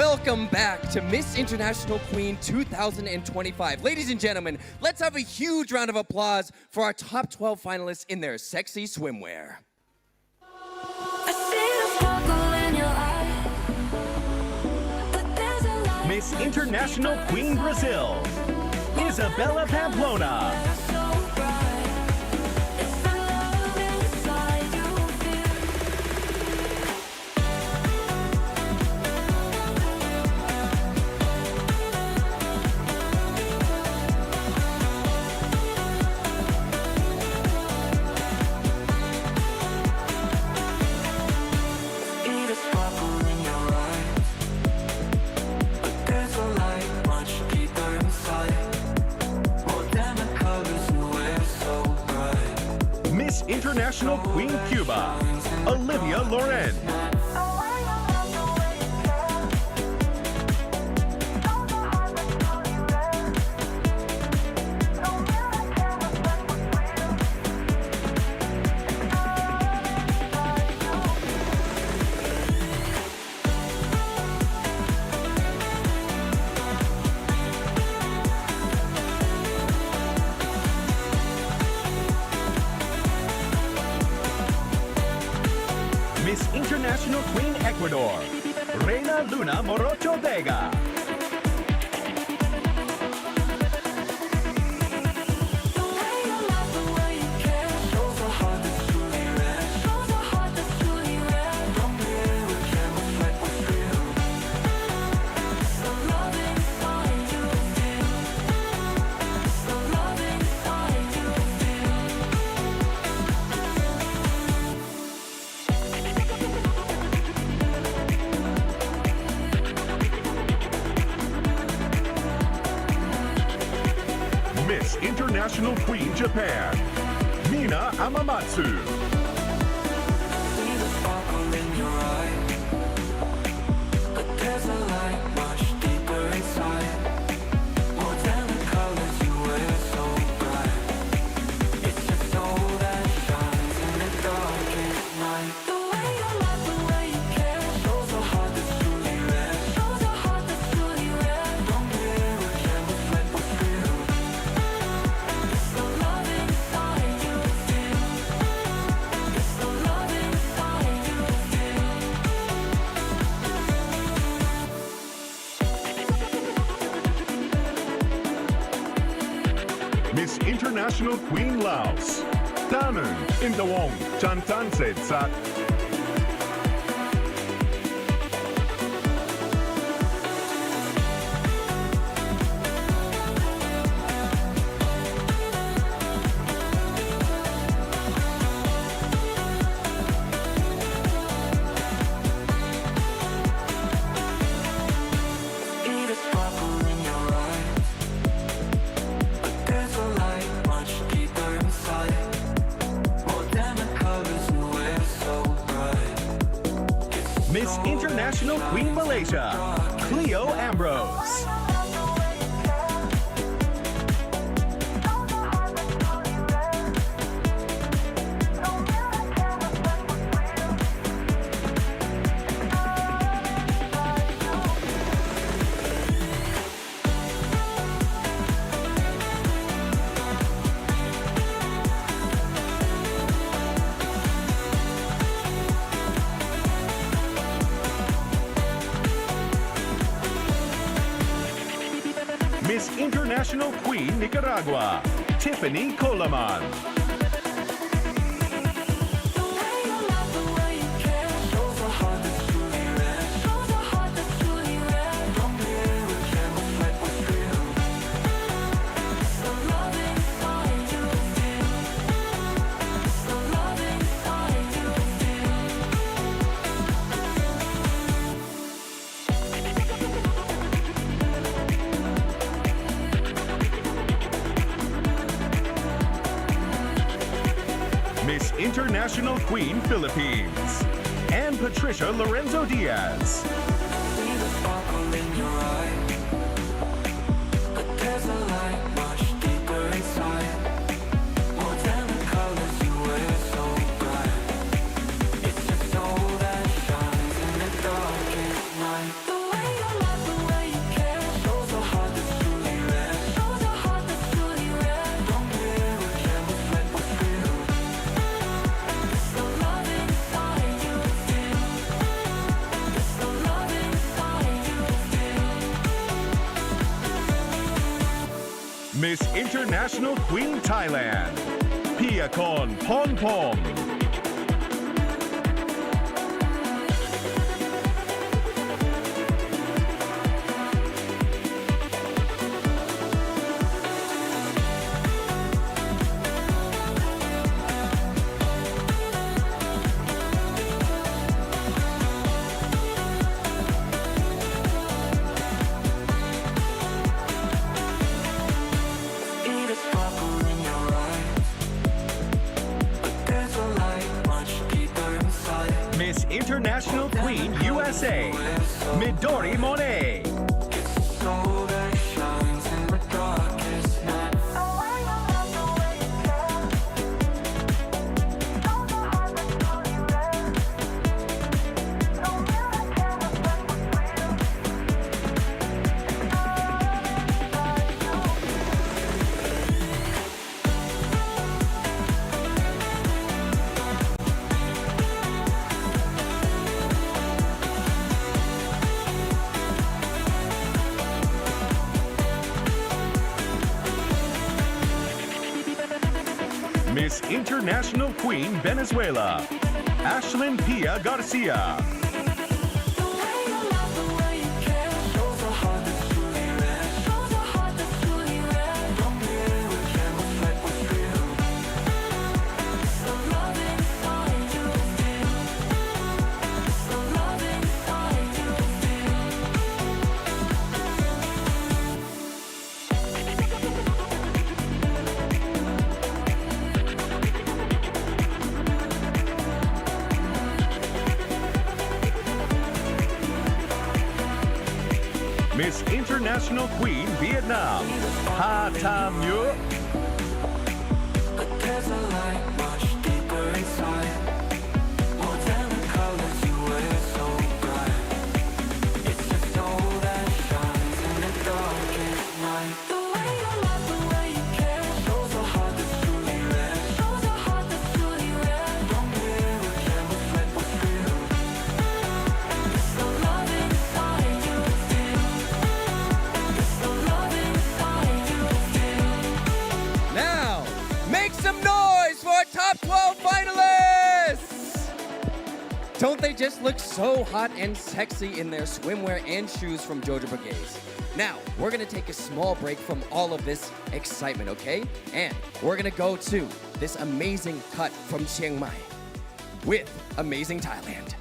Welcome back to Miss International Queen 2025. Ladies and gentlemen, let's have a huge round of applause for our top 12 finalists in their sexy swimwear. Miss International Queen Brazil, Isabella Pamplona. International Queen Cuba, Olivia Loren. Miss International Queen Ecuador, Reina Luna Morocho Vega. Miss International Queen Japan, Mina Amamatsu. Miss International Queen Laos, Tanun Indawong Chantanset Sat. Miss International Queen Malaysia, Cleo Ambrose. Miss International Queen Nicaragua, Tiffany Coleman. Miss International Queen Philippines, and Patricia Lorenzo Diaz. The way you Miss International Queen Thailand, Piakon Ponpom. Miss International Queen USA, Midori Monet. Miss International Queen Venezuela, Ashlyn Pia Garcia. Miss International Queen Vietnam, Hà Tâm Như. Top 12 finalists! Don't they just look so hot and sexy in their swimwear and shoes from Jojo Brigades? Now, we're gonna take a small break from all of this excitement, okay? And we're gonna go to this amazing cut from Chiang Mai with Amazing Thailand.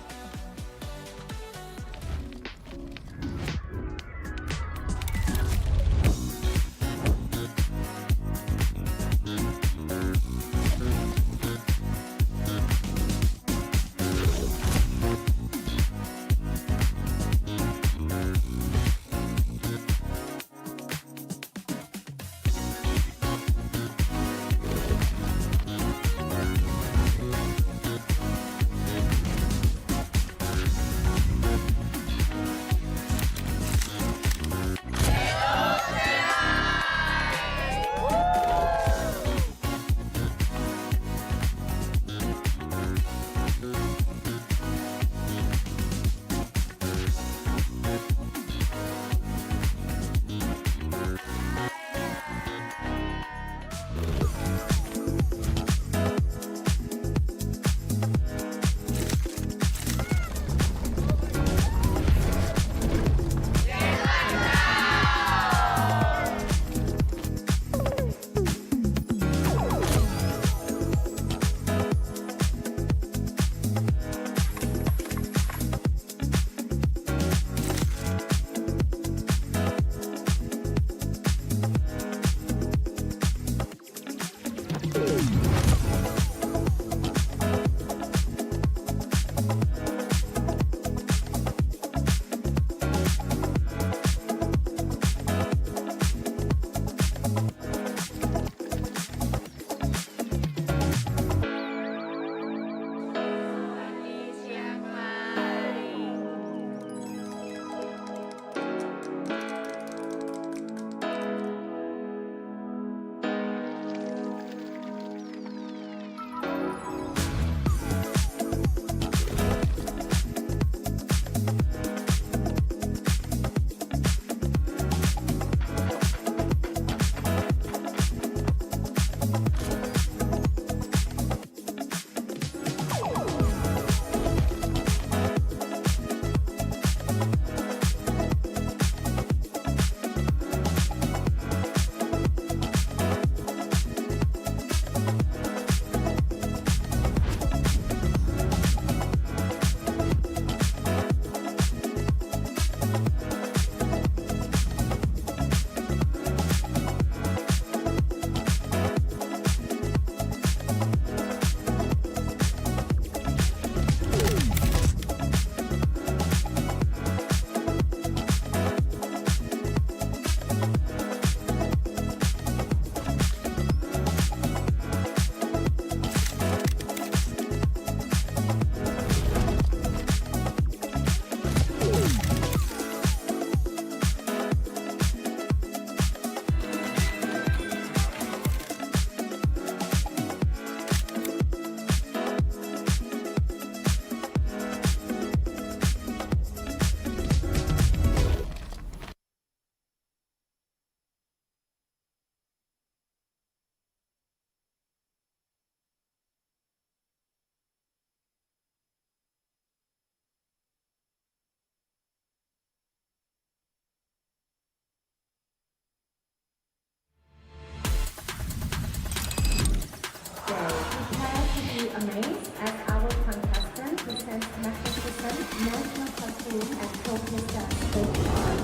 Amazed as our contestant presents magnificent national costume and showcases state art.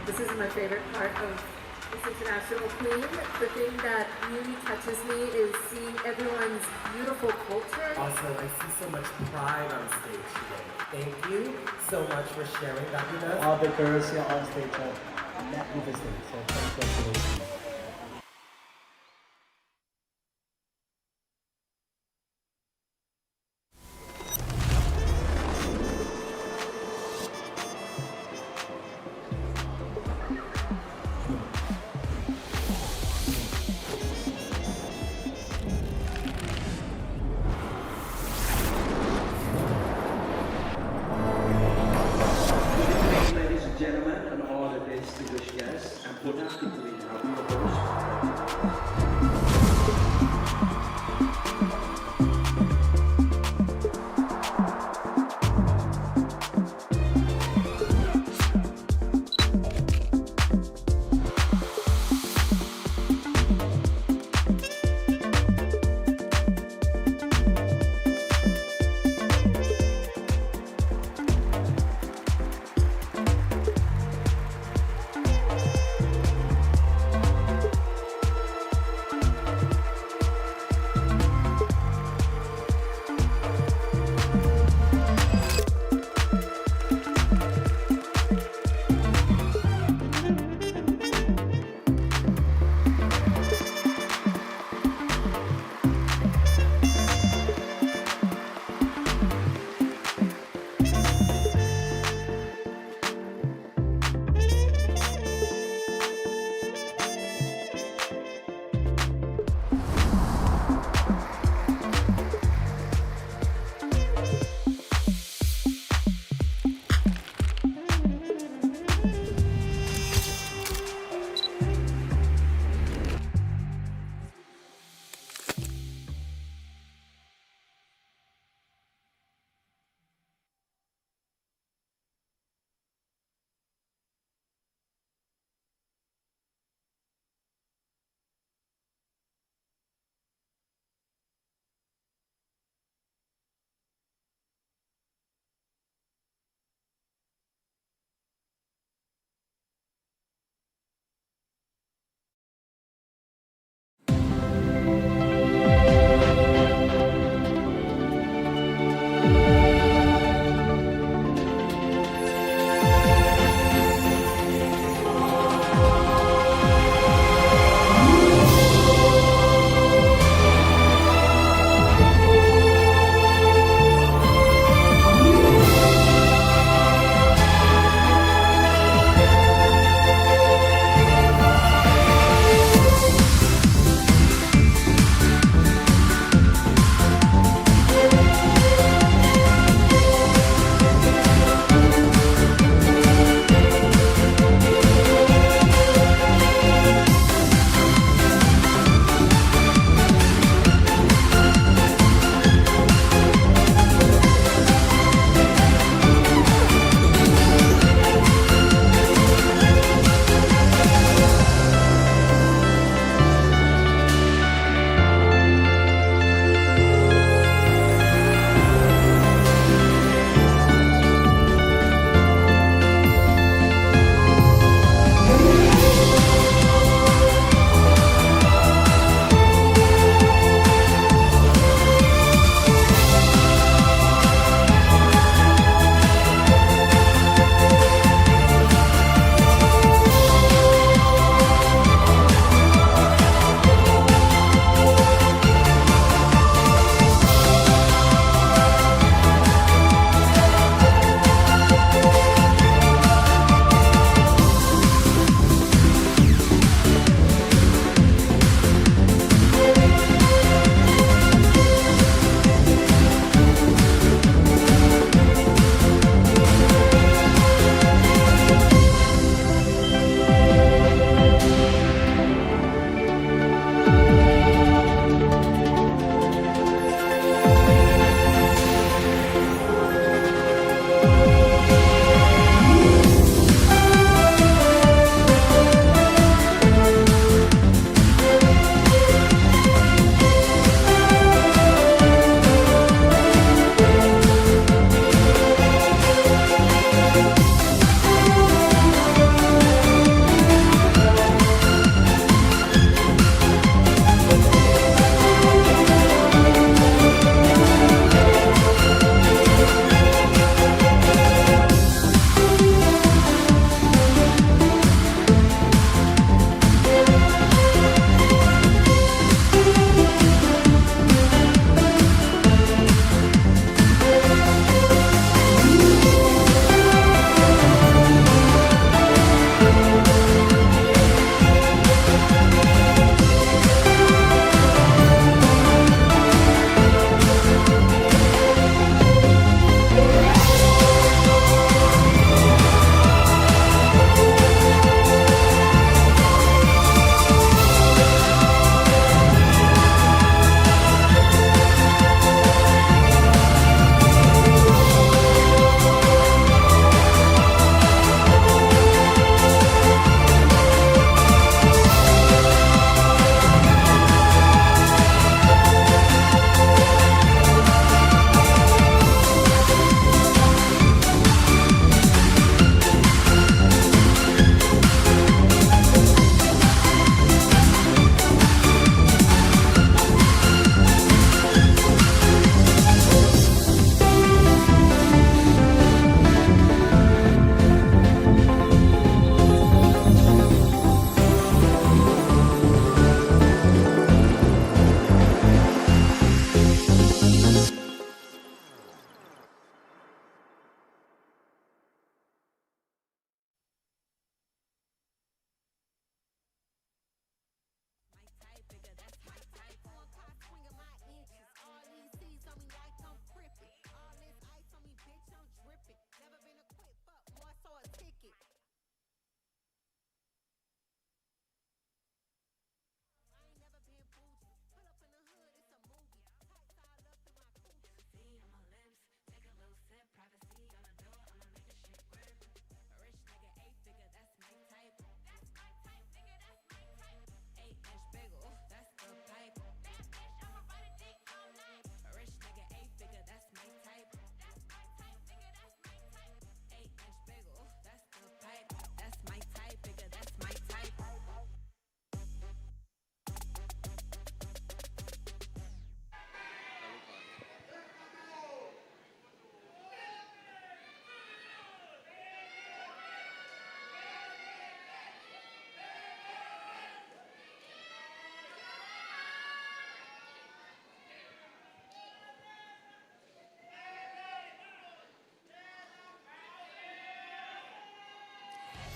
This is my favorite part of Miss International Queen. The thing that really touches me is seeing everyone's beautiful culture. Also, I see so much pride on stage today. Thank you so much for sharing that with us. All the girls here on stage are magnificent, so congratulations. Ladies and gentlemen, and all the distinguished guests, and productively our viewers.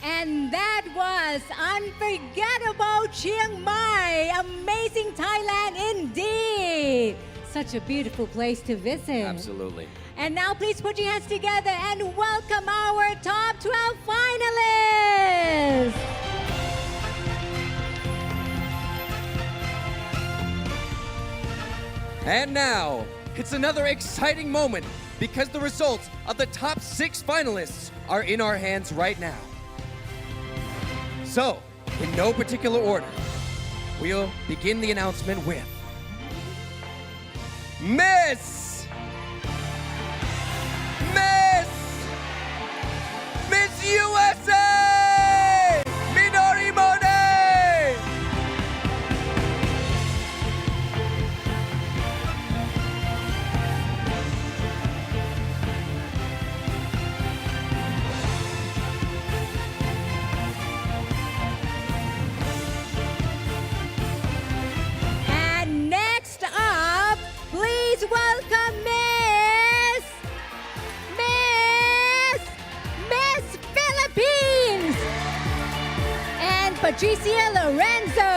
And that was Unforgettable Chiang Mai. Amazing Thailand indeed. Such a beautiful place to visit. Absolutely. And now please put your hands together and welcome our top 12 finalists. And now, it's another exciting moment because the results of the top 6 finalists are in our hands right now. So, in no particular order, we'll begin the announcement with Miss USA! Minori Monet! And next up, please welcome Miss Philippines and Patricia Lorenzo.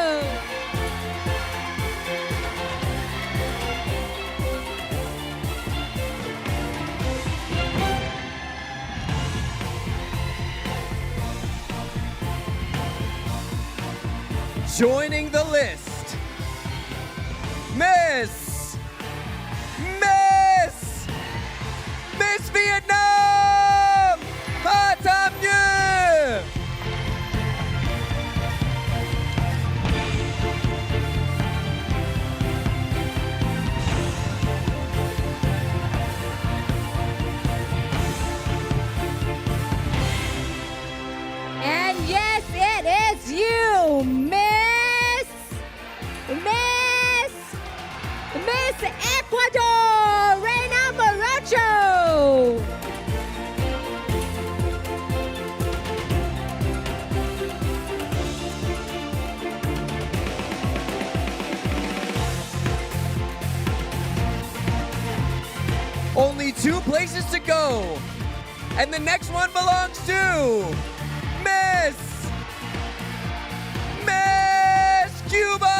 Joining the list, Miss Vietnam, Hà Tâm Như. And yes, it is you, Miss Ecuador, Reina Morocho. Only 2 places to go. And the next one belongs to Miss Cuba,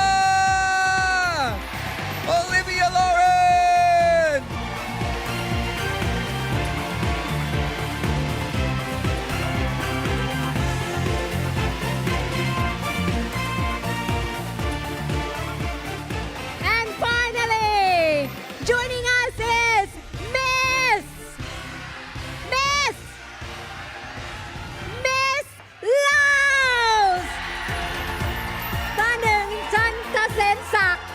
Olivia Lauren. And finally, joining us is Miss Laos. ตาหนึ่งจันทเสนศักดิ์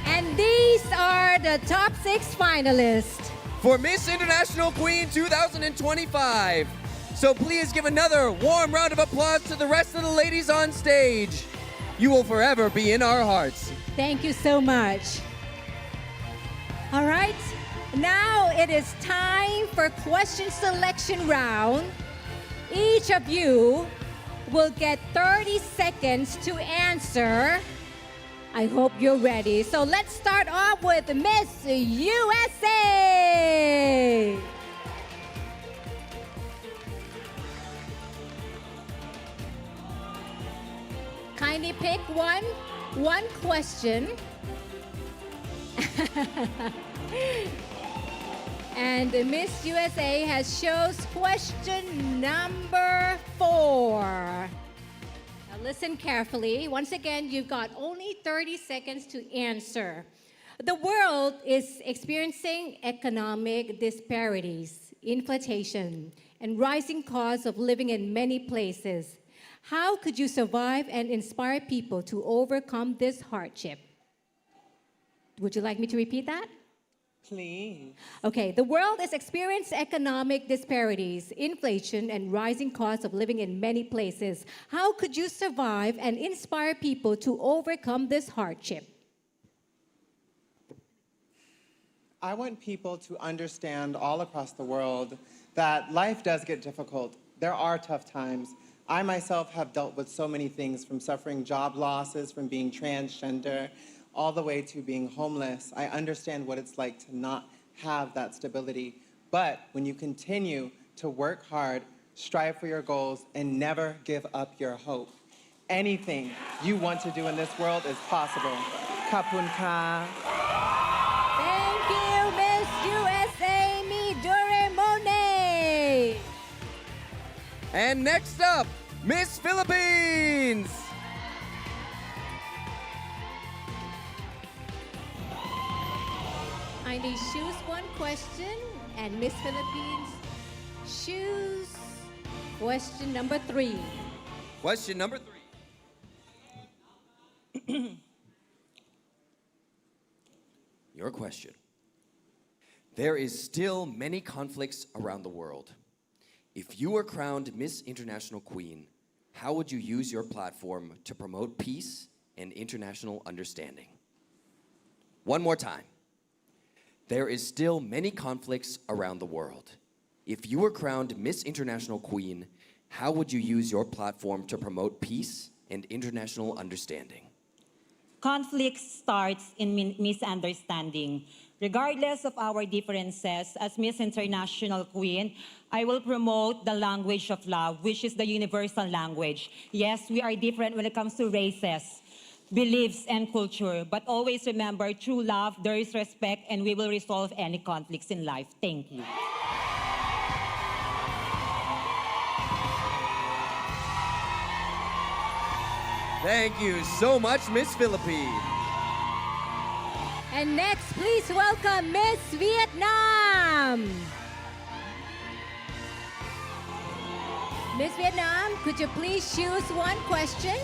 And these are the top 6 finalists for Miss International Queen 2025. So please give another warm round of applause to the rest of the ladies on stage. You will forever be in our hearts. Thank you so much. All right, now it is time for question selection round. Each of you will get 30 seconds to answer. I hope you're ready. So let's start off with Miss USA. Kindly pick one question. And Miss USA has chose question number 4. Now listen carefully. Once again, you've got only 30 seconds to answer. The world is experiencing economic disparities, inflation, and rising costs of living in many places. How could you survive and inspire people to overcome this hardship? Would you like me to repeat that? Please. Okay, the world is experiencing economic disparities, inflation, and rising costs of living in many places. How could you survive and inspire people to overcome this hardship? I want people to understand all across the world that life does get difficult. There are tough times. I myself have dealt with so many things, from suffering job losses, from being transgender, all the way to being homeless. I understand what it's like to not have that stability. But when you continue to work hard, strive for your goals, and never give up your hope, anything you want to do in this world is possible. Kapun ka. Thank you, Miss USA Mi Doremone. And next up, Miss Philippines. Kindly choose one question, and Miss Philippines, choose question number 3. Question number 3. Your question. There is still many conflicts around the world. If you were crowned Miss International Queen, how would you use your platform to promote peace and international understanding? One more time. There is still many conflicts around the world. If you were crowned Miss International Queen, how would you use your platform to promote peace and international understanding? Conflict starts in misunderstanding. Regardless of our differences, as Miss International Queen, I will promote the language of love, which is the universal language. Yes, we are different when it comes to races, beliefs, and culture, but always remember, true love, there is respect, and we will resolve any conflicts in life. Thank you. Thank you so much, Miss Philippines. And next, please welcome Miss Vietnam. Miss Vietnam, could you please choose one question?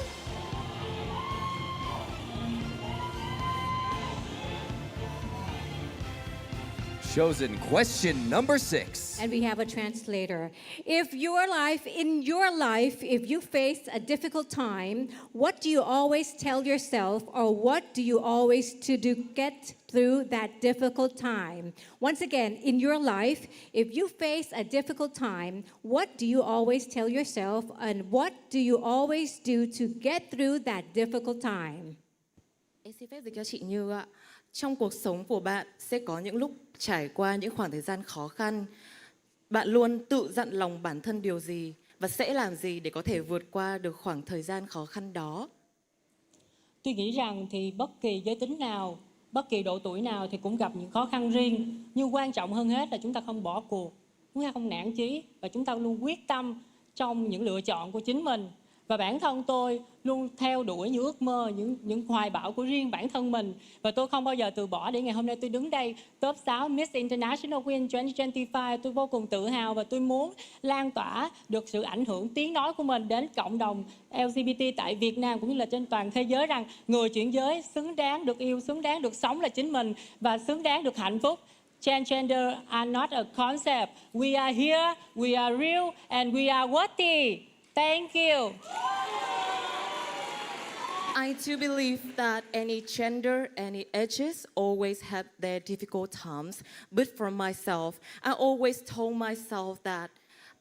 Chosen question number 6. And we have a translator. If in your life, if you face a difficult time, what do you always tell yourself, or what do you always do to get through that difficult time? Once again, in your life, if you face a difficult time, what do you always tell yourself, and what do you always do to get through that difficult time? Em xin phép dịch cho chị Như ạ. Trong cuộc sống của bạn sẽ có những lúc trải qua những khoảng thời gian khó khăn. Bạn luôn tự dặn lòng bản thân điều gì và sẽ làm gì để có thể vượt qua được khoảng thời gian khó khăn đó? Tôi nghĩ rằng thì bất kỳ giới tính nào, bất kỳ độ tuổi nào thì cũng gặp những khó khăn riêng. Nhưng quan trọng hơn hết là chúng ta không bỏ cuộc, chúng ta không nản chí và chúng ta luôn quyết tâm trong những lựa chọn của chính mình. Và bản thân tôi luôn theo đuổi những ước mơ, những hoài bão của riêng bản thân mình. Và tôi không bao giờ từ bỏ để ngày hôm nay tôi đứng đây top 6 Miss International Queen 2025. Tôi vô cùng tự hào và tôi muốn lan tỏa được sự ảnh hưởng tiếng nói của mình đến cộng đồng LGBT tại Việt Nam cũng như là trên toàn thế giới, rằng người chuyển giới xứng đáng được yêu, xứng đáng được sống là chính mình và xứng đáng được hạnh phúc. Transgender are not a concept. We are here, we are real, and we are worthy. Thank you. I do believe that any gender, any ages always have their difficult times. But for myself, I always told myself that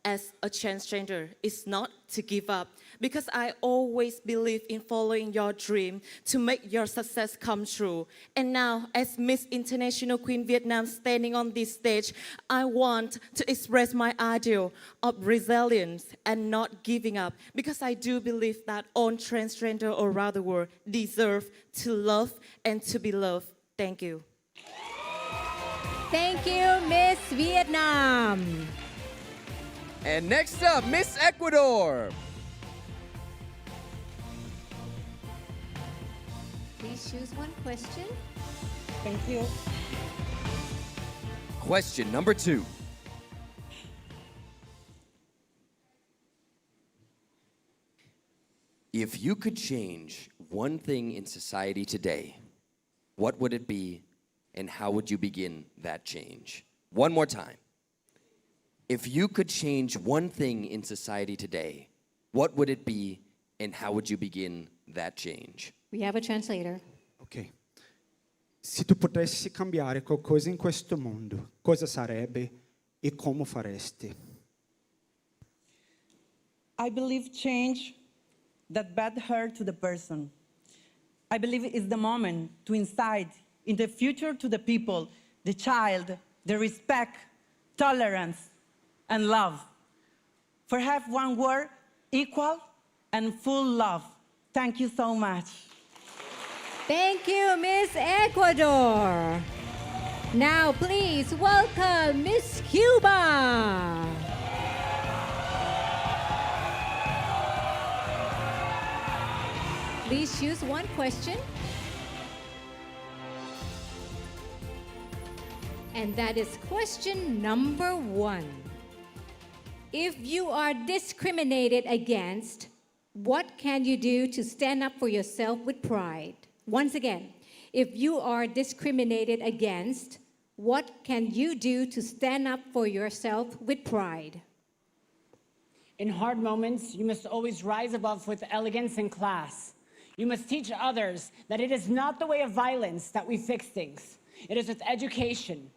as a transgender, it's not to give up, because I always believe in following your dream to make your success come true. And now, as Miss International Queen Vietnam standing on this stage, I want to express my ideal of resilience and not giving up, because I do believe that all transgender around the world deserve to love and to be loved. Thank you. Thank you, Miss Vietnam. And next up, Miss Ecuador. Please choose one question. Thank you. Question number 2. If you could change one thing in society today, what would it be, and how would you begin that change? One more time. If you could change one thing in society today, what would it be, and how would you begin that change? We have a translator. Okay. Se tu potessi cambiare qualcosa in questo mondo, cosa sarebbe e come faresti? I believe change that bad hurt to the person. I believe it's the moment to incite in the future to the people, the child, the respect, tolerance, and love. For have one word, equal and full love. Thank you so much. Thank you, Miss Ecuador. Now, please welcome Miss Cuba. Please choose one question. And that is question number 1. If you are discriminated against, what can you do to stand up for yourself with pride? Once again, if you are discriminated against, what can you do to stand up for yourself with pride? In hard moments, you must always rise above with elegance and class. You must teach others that it is not the way of violence that we fix things. It is with education.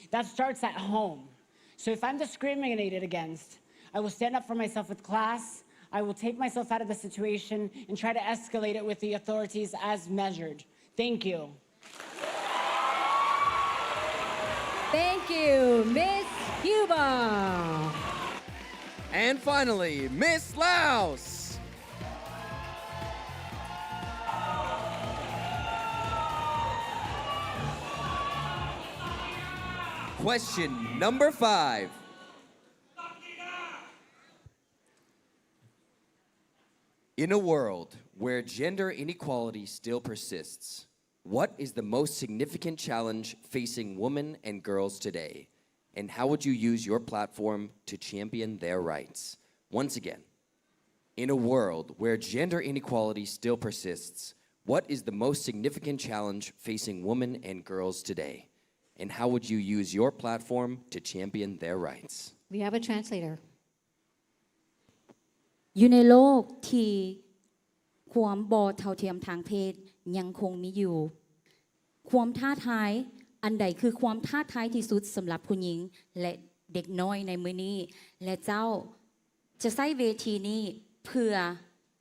That starts at home. So if I'm discriminated against, I will stand up for myself with class. I will take myself out of the situation and try to escalate it with the authorities as measured. Thank you. Thank you, Miss Cuba. And finally, Miss Laos. Question number 5. In a world where gender inequality still persists, what is the most significant challenge facing women and girls today? And how would you use your platform to champion their rights? Once again, in a world where gender inequality still persists, what is the most significant challenge facing women and girls today? And how would you use your platform to champion their rights? We have a translator. อยู่ในโลกที่ความบ่เท่าเทียมทางเพศยังคงมีอยู่ความท้าทายอันใดคือความท้าทายที่สุดสำหรับผู้หญิงและเด็กน้อยในมื้อนี้และเจ้าจะใช้เวทีนี้เพื่อ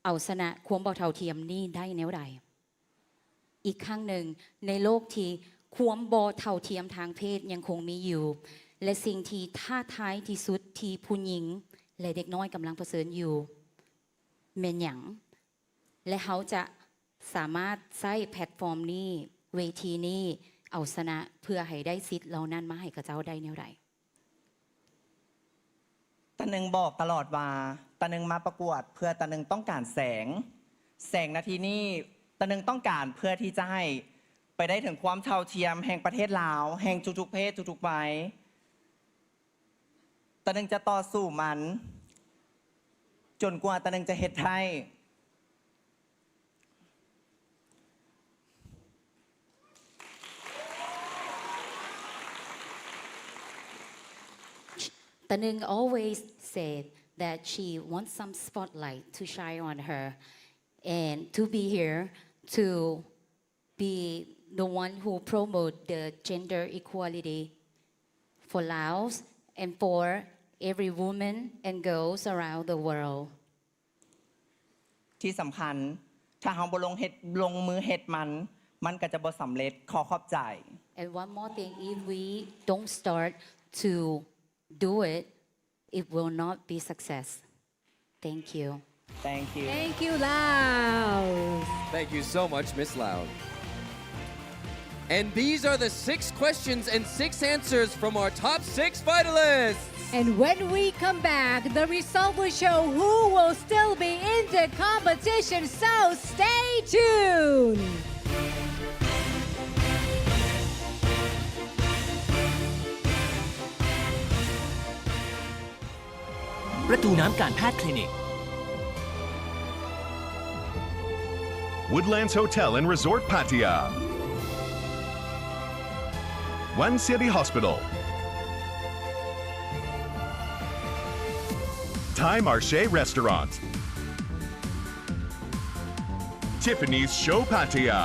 เอาชนะความบ่เท่าเทียมนี้ได้แนวใดอีกครั้งหนึ่งในโลกที่ความบ่เท่าเทียมทางเพศยังคงมีอยู่และสิ่งที่ท้าทายที่สุดที่ผู้หญิงและเด็กน้อยกำลังเผชิญอยู่แม่นหยังและเขาจะสามารถใช้แพลตฟอร์มนี้เวทีนี้เอาชนะเพื่อให้ได้สิทธิ์เหล่านั้นมาให้กับเจ้าได้แนวใดตาหนึ่งบอกตลอดว่าตาหนึ่งมาประกวดเพื่อตาหนึ่งต้องการแสงนาทีนี้ตาหนึ่งต้องการเพื่อที่จะให้ไปได้ถึงความเท่าเทียมแห่งประเทศลาวแห่งทุกๆเพศทุกๆวัยตาหนึ่งจะต่อสู้มันจนกว่าตาหนึ่งจะเฮ็ดให้ Tanung always said that she wants some spotlight to shine on her and to be here to be the one who promote the gender equality for Laos and for every woman and girls around the world. ที่สำคัญถ้าเราบ่ลงมือเฮ็ดมันก็จะบ่สำเร็จขอขอบใจ And one more thing, if we don't start to do it, it will not be success. Thank you. Thank you. Thank you, Laos. Thank you so much, Miss Loud. And these are the 6 questions and 6 answers from our top 6 finalists. And when we come back, the result will show who will still be in the competition, so stay tuned. ประตูน้ำการแพทย์คลินิก Woodlands Hotel and Resort Pattaya, One City Hospital, Thai Marché Restaurant, Tiffany's Show Pattaya,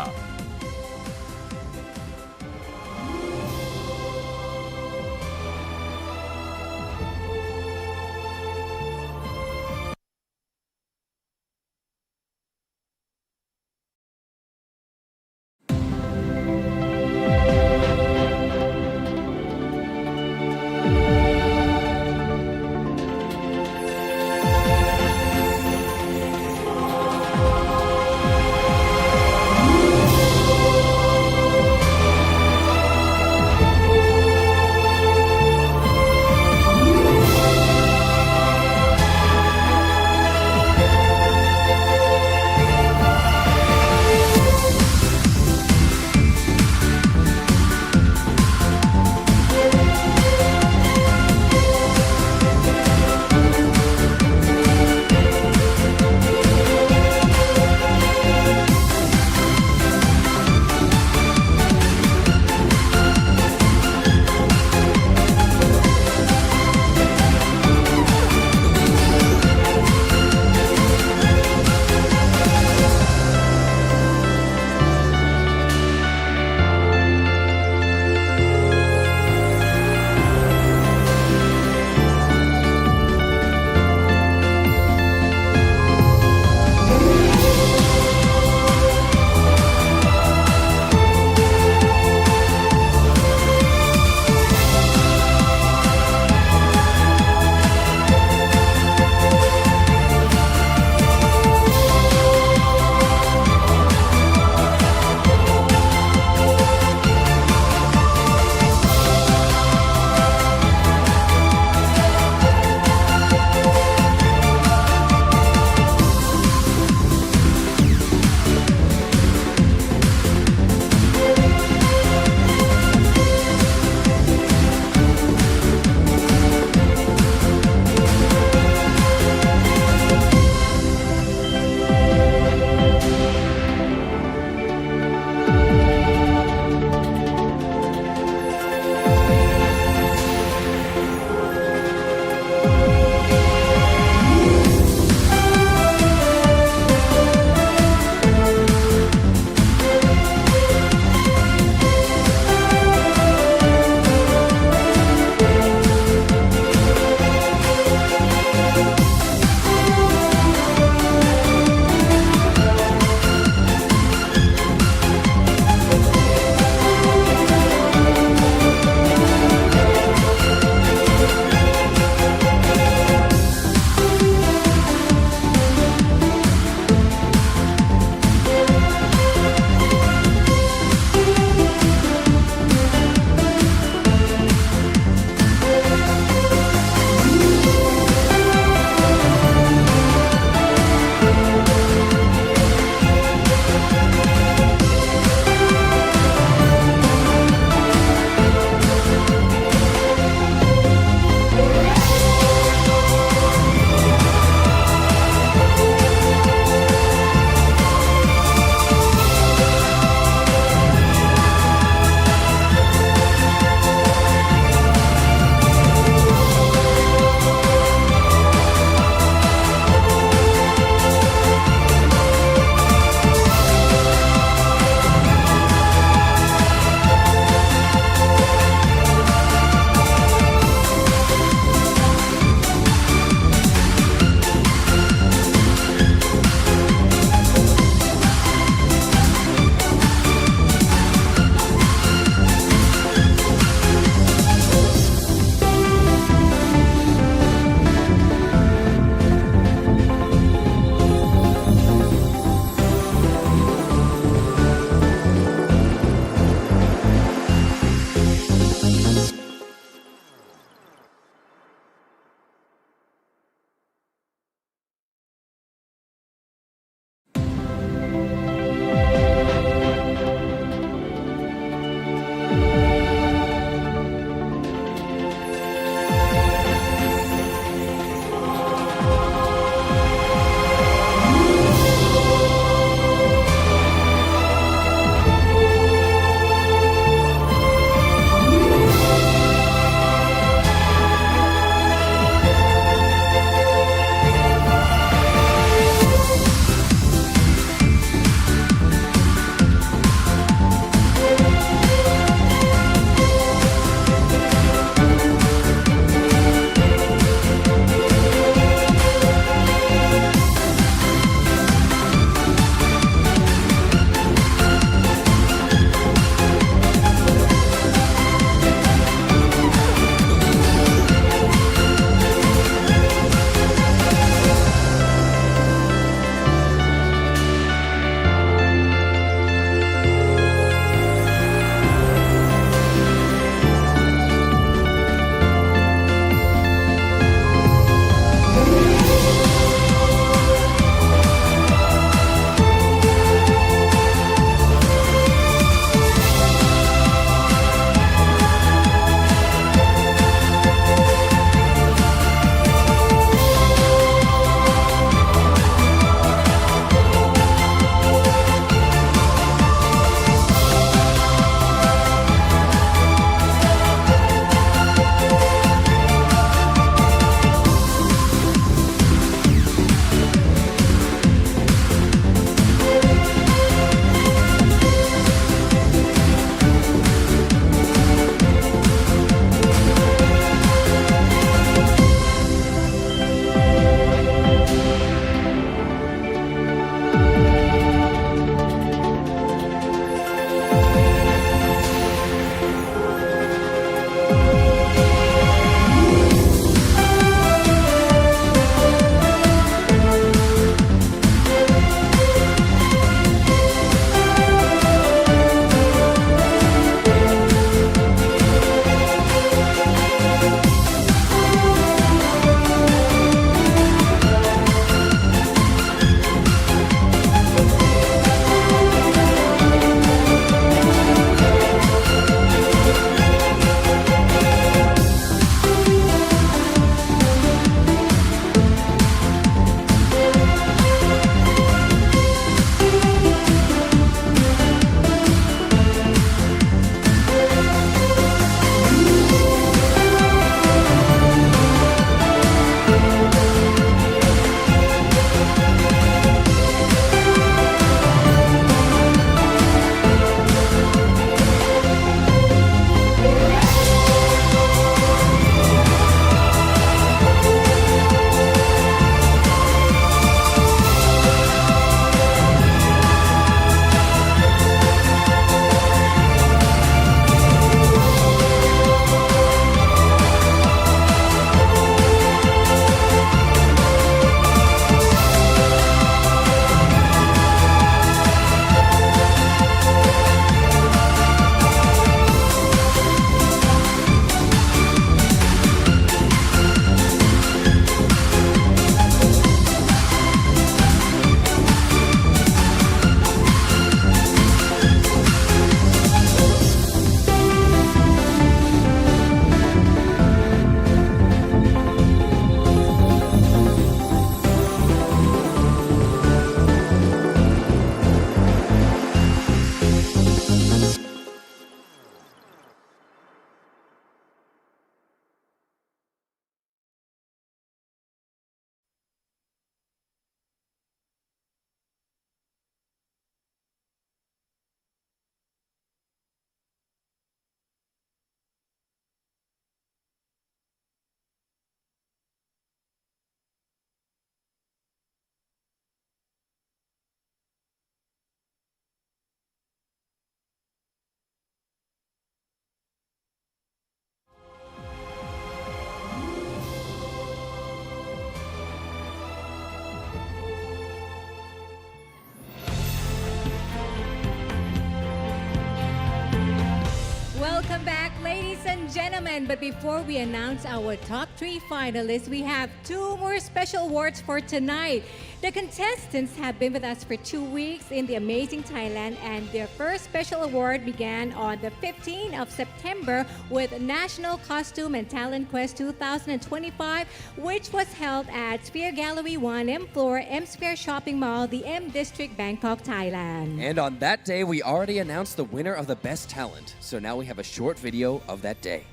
gentlemen, but before we announce our top 3 finalists, we have 2 more special awards for tonight. The contestants have been with us for 2 weeks in the amazing Thailand, and their first special award began on the 15th of September with National Costume and Talent Quest 2025, which was held at Sphere Gallery 1 M Floor, M Square Shopping Mall, the M District, Bangkok, Thailand. And on that day, we already announced the winner of the Best Talent. So now we have a short video of that day.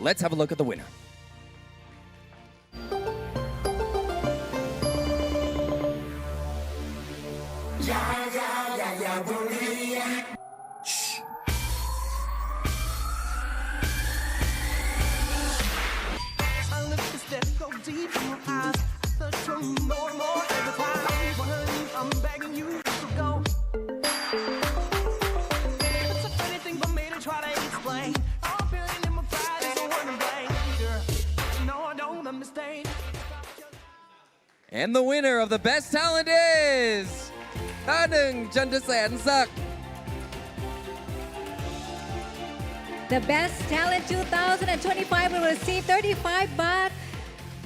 Let's have a look at the winner. And the winner of the Best Talent is KHÂNG. The Best Talent 2025 will receive 35 baht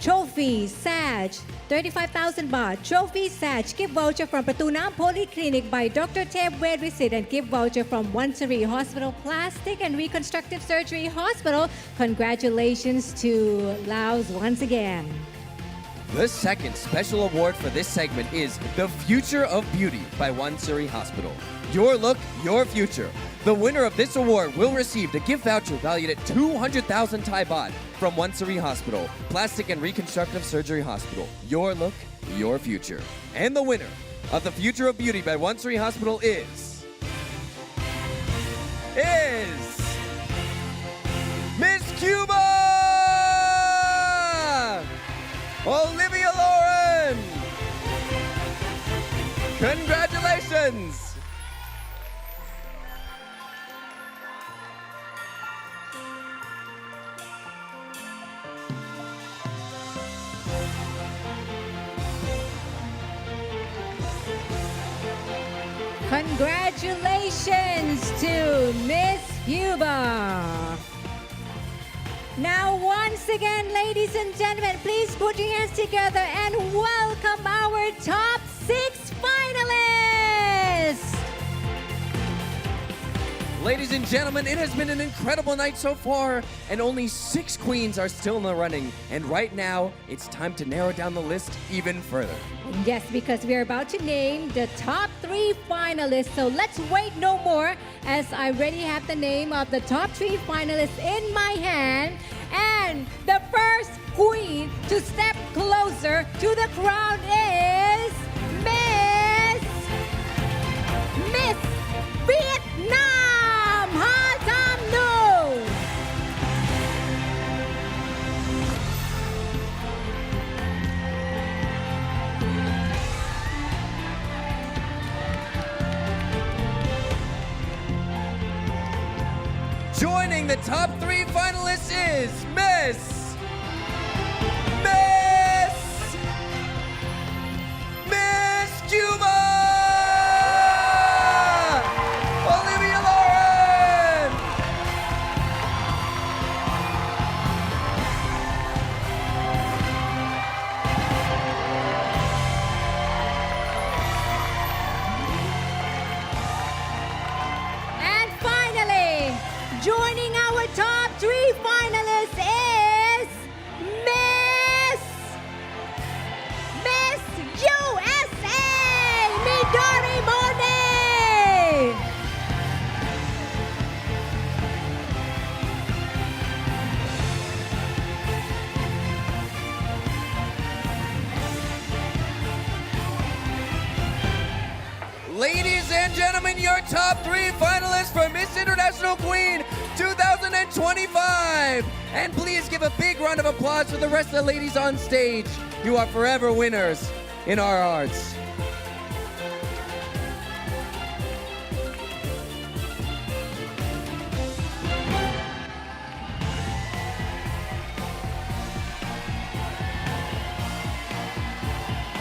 trophy Sage, 35,000 baht trophy Sage, gift voucher from Pratunam Polyclinic by Dr. Teb Wed Visit, and gift voucher from Wansari Hospital Plastic and Reconstructive Surgery Hospital. Congratulations to Laos once again. The second special award for this segment is The Future of Beauty by Wansari Hospital. Your look, your future. The winner of this award will receive the gift voucher valued at 200,000 Thai baht from Wansari Hospital, Plastic and Reconstructive Surgery Hospital. Your look, your future. And the winner of The Future of Beauty by Wansari Hospital is Miss Cuba! Olivia Lauren! Congratulations! Congratulations to Miss Cuba. Now, once again, ladies and gentlemen, please put your hands together and welcome our top 6 finalists. Ladies and gentlemen, it has been an incredible night so far, and only 6 queens are still in the running. And right now, it's time to narrow down the list even further. Yes, because we're about to name the top 3 finalists. So let's wait no more, as I already have the name of the top 3 finalists in my hand. And the first queen to step closer to the crown is Miss Vietnam, Hà Tâm Như. Joining the top 3 finalists is Miss Cuba! Olivia Lauren! And finally, joining our top 3 finalists is Miss USA, Midori Monet. Ladies and gentlemen, your top 3 finalists for Miss International Queen 2025. And please give a big round of applause for the rest of the ladies on stage. You are forever winners in our hearts.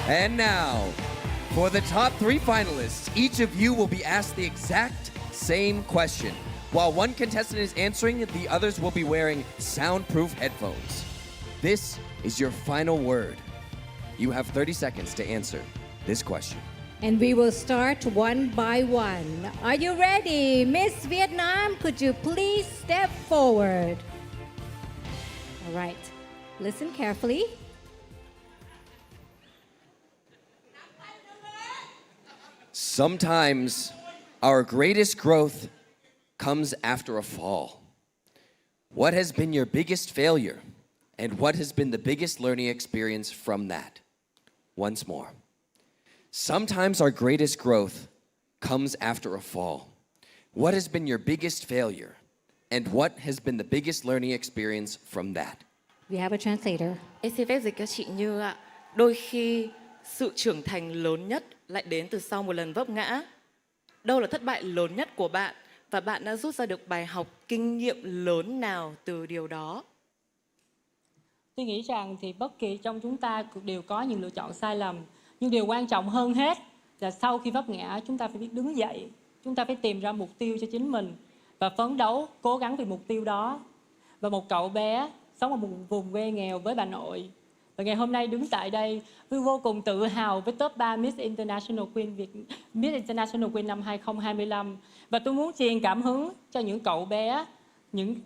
And now, for the top 3 finalists, each of you will be asked the exact same question. While one contestant is answering, the others will be wearing soundproof headphones. This is your final word. You have 30 seconds to answer this question. And we will start one by one. Are you ready? Miss Vietnam, could you please step forward? All right. Listen carefully. Sometimes our greatest growth comes after a fall. What has been your biggest failure? And what has been the biggest learning experience from that? Once more. Sometimes our greatest growth comes after a fall. What has been your biggest failure? And what has been the biggest learning experience from that? We have a translator. Em xin phép dịch cho chị Như ạ. Đôi khi sự trưởng thành lớn nhất lại đến từ sau một lần vấp ngã. Đâu là thất bại lớn nhất của bạn và bạn đã rút ra được bài học kinh nghiệm lớn nào từ điều đó? Tôi nghĩ rằng thì bất kỳ trong chúng ta đều có những lựa chọn sai lầm. Nhưng điều quan trọng hơn hết là sau khi vấp ngã chúng ta phải biết đứng dậy. Chúng ta phải tìm ra mục tiêu cho chính mình và phấn đấu, cố gắng vì mục tiêu đó. Và một cậu bé sống ở một vùng quê nghèo với bà nội. Và ngày hôm nay đứng tại đây, tôi vô cùng tự hào với top 3 Miss International Queen năm 2025. Và tôi muốn truyền cảm hứng cho những cậu bé, những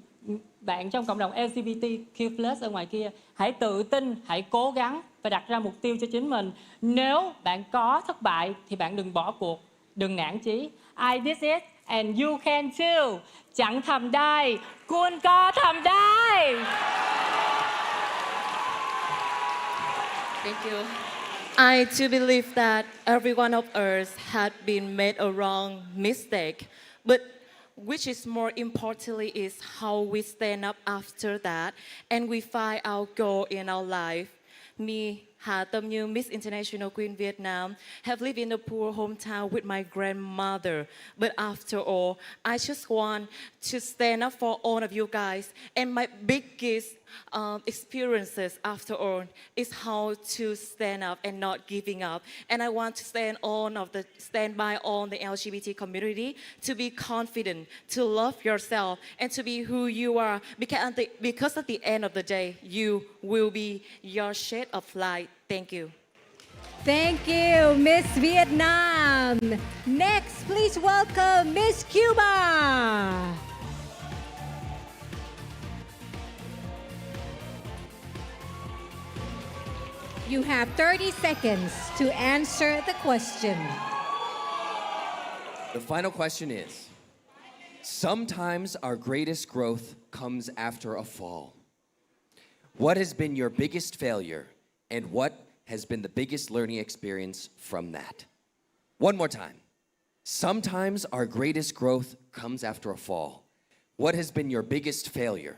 bạn trong cộng đồng LGBTQ+ ở ngoài kia. Hãy tự tin, hãy cố gắng và đặt ra mục tiêu cho chính mình. Nếu bạn có thất bại thì bạn đừng bỏ cuộc, đừng nản chí. I did it and you can too. Chẳng thầm đai,คุณก็ทำได้ Thank you. I do believe that every one of us had been made a wrong mistake, but which is more importantly is how we stand up after that and we find our goal in our life. Me, Hà Tâm Như, Miss International Queen Vietnam, have lived in a poor hometown with my grandmother. But after all, I just want to stand up for all of you guys. And my biggest experiences after all is how to stand up and not giving up. And I want to stand by all the LGBT community to be confident, to love yourself, and to be who you are. Because at the end of the day, you will be your shade of light. Thank you. Thank you, Miss Vietnam. Next, please welcome Miss Cuba. You have 30 seconds to answer the question. The final question is, sometimes our greatest growth comes after a fall. What has been your biggest failure and what has been the biggest learning experience from that? One more time. Sometimes our greatest growth comes after a fall. What has been your biggest failure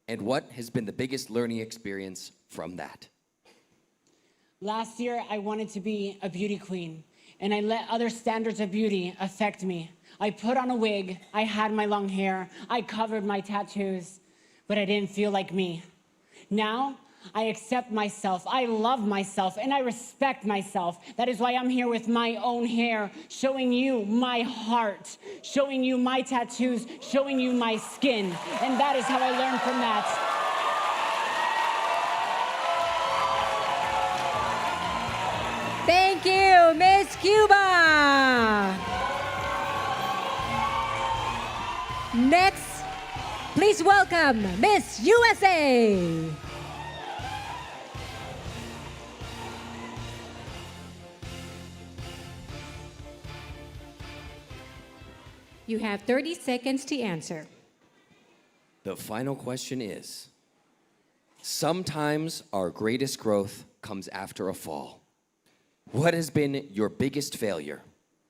and what has been the biggest learning experience from that? Last year, I wanted to be a beauty queen, and I let other standards of beauty affect me. I put on a wig, I had my long hair, I covered my tattoos, but I didn't feel like me. Now, I accept myself, I love myself, and I respect myself. That is why I'm here with my own hair, showing you my heart, showing you my tattoos, showing you my skin. And that is how I learned from that. Thank you, Miss Cuba. Next, please welcome Miss USA. You have 30 seconds to answer. The final question is, sometimes our greatest growth comes after a fall. What has been your biggest failure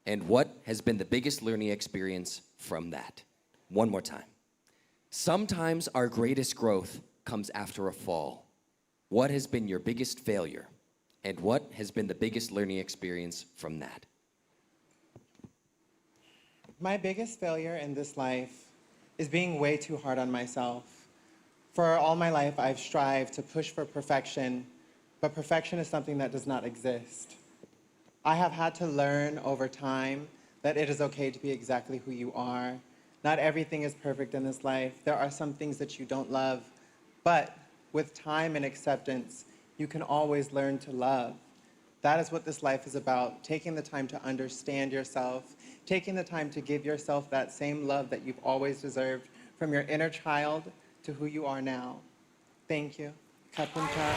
and what has been the biggest learning experience from that? One more time. Sometimes our greatest growth comes after a fall. What has been your biggest failure and what has been the biggest learning experience from that? My biggest failure in this life is being way too hard on myself. For all my life, I've strived to push for perfection, but perfection is something that does not exist. I have had to learn over time that it is okay to be exactly who you are, Not everything is perfect in this life. There are some things that you don't love, but with time and acceptance, you can always learn to love. That is what this life is about, taking the time to understand yourself, taking the time to give yourself that same love that you've always deserved from your inner child to who you are now. Thank you. Kapuncha.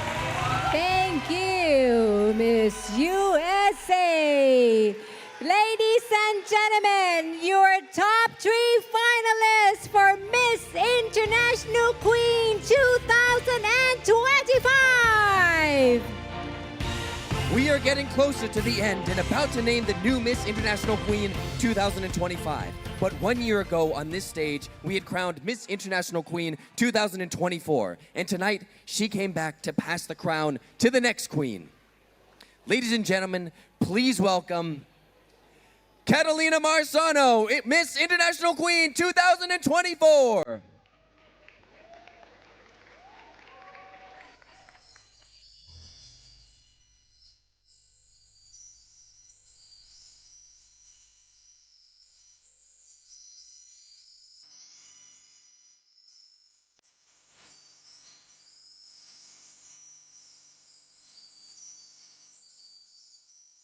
Thank you, Miss USA. Ladies and gentlemen, your top 3 finalists for Miss International Queen 2025. We are getting closer to the end and about to name the new Miss International Queen 2025. But 1 year ago on this stage, we had crowned Miss International Queen 2024. And tonight, she came back to pass the crown to the next queen. Ladies and gentlemen, please welcome Catalina Marzano, Miss International Queen 2024.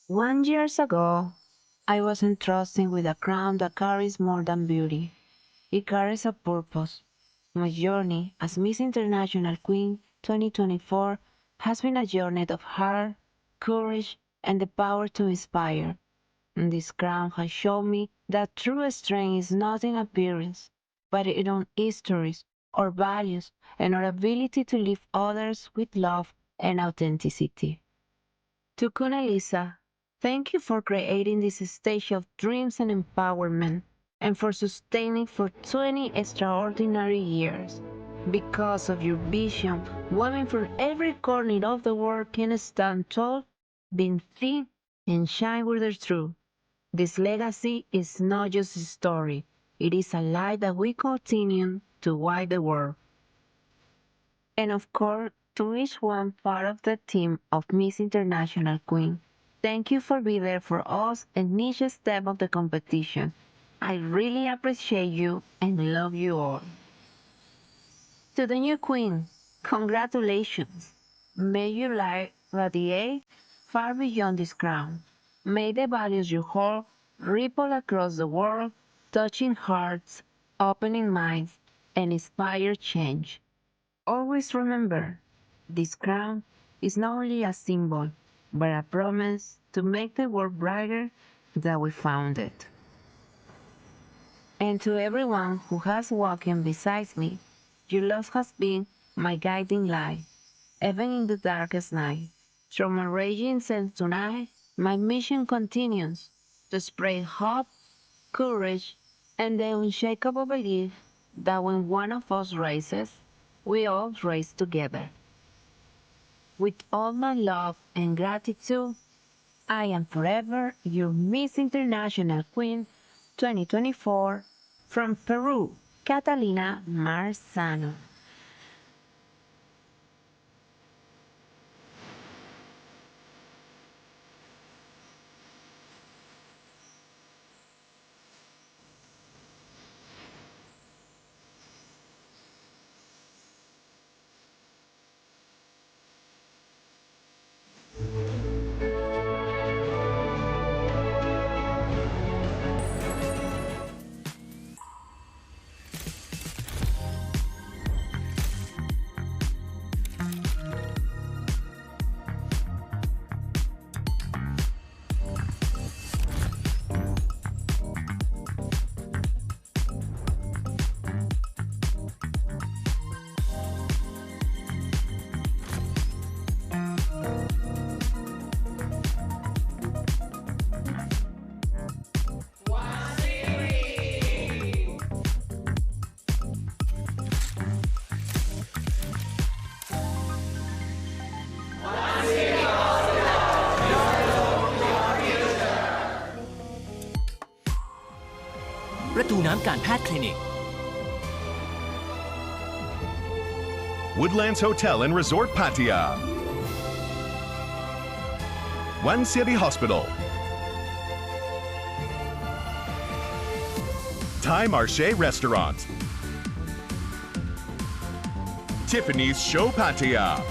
One year ago, I was entrusted with a crown that carries more than beauty. It carries a purpose. My journey as Miss International Queen 2024 has been a journey of heart, courage, and the power to inspire. And this crown has shown me that true strength is not in appearance, but in our histories, our values, and our ability to live others with love and authenticity. To Queen Elisa, thank you for creating this stage of dreams and empowerment, and for sustaining for 20 extraordinary years. Because of your vision, women from every corner of the world can stand tall, be thin, and shine with their truth. This legacy is not just a story, it is a light that we continue to guide the world. And of course, to each one part of the team of Miss International Queen, thank you for being there for us in each step of the competition. I really appreciate you and love you all. To the new queen, congratulations. May your life radiate far beyond this crown. May the values you hold ripple across the world, touching hearts, opening minds, and inspire change. Always remember, this crown is not only a symbol, but a promise to make the world brighter than we found it. And to everyone who has walked beside me, your love has been my guiding light, even in the darkest night. From my raging sense tonight, my mission continues to spread hope, courage, and the unshakable belief that when one of us rises, we all rise together. With all my love and gratitude, I am forever your Miss International Queen 2024 from Peru, Catalina Marzano. Woodlands Hotel and Resort Pattaya, One City Hospital, Thai Marché Restaurant, Tiffany's Show Pattaya,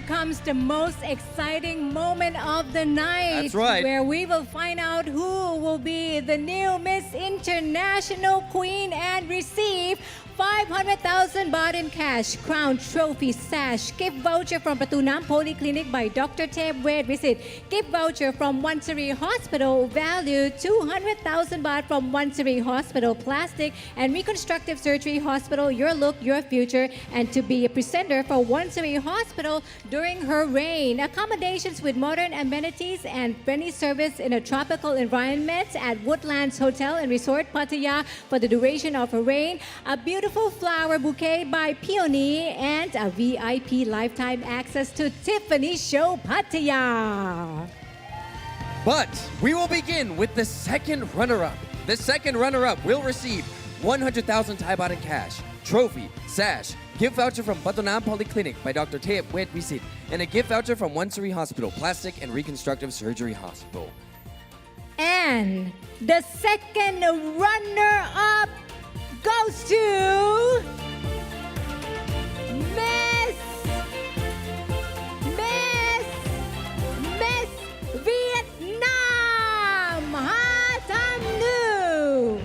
comes the most exciting moment of the night. That's right. Where we will find out who will be the new Miss International Queen and receive 500,000 baht in cash, crown, trophy, sash, gift voucher from Patunam Polyclinic by Dr. Tep Wade Visit, gift voucher from Wansiri Hospital, value 200,000 baht from Wansiri Hospital, Plastic and Reconstructive Surgery Hospital, your look, your future, and to be a presenter for Wansiri Hospital during her reign. Accommodations with modern amenities and friendly service in a tropical environment at Woodlands Hotel and Resort Pattaya for the duration of her reign. A beautiful flower bouquet by Peony and a VIP lifetime access to Tiffany Show Pattaya. But we will begin with the second runner-up. The second runner-up will receive 100,000 Thai baht in cash, trophy, sash, gift voucher from Patunam Polyclinic by Dr. Tep Wade Visit, and a gift voucher from Wansiri Hospital, Plastic and Reconstructive Surgery Hospital. And the second runner-up goes to Miss Vietnam, Hà Tâm Như.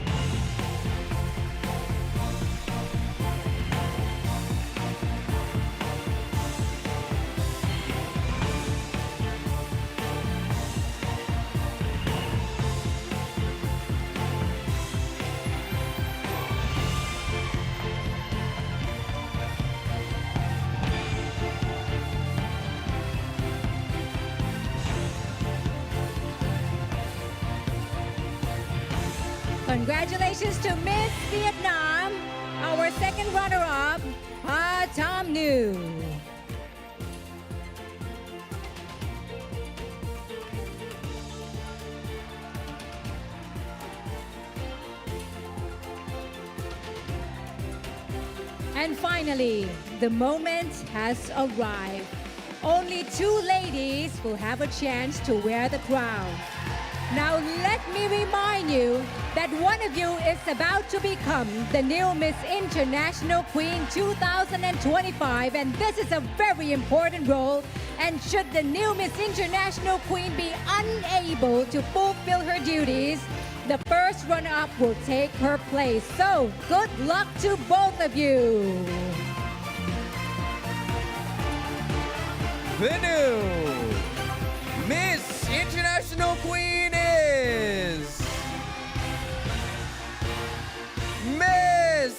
Congratulations to Miss Vietnam, our second runner-up, Hà Tâm Như. And finally, the moment has arrived. Only two ladies will have a chance to wear the crown. Now let me remind you that one of you is about to become the new Miss International Queen 2025, and this is a very important role. And should the new Miss International Queen be unable to fulfill her duties, the first runner-up will take her place. So good luck to both of you. The new Miss International Queen is Miss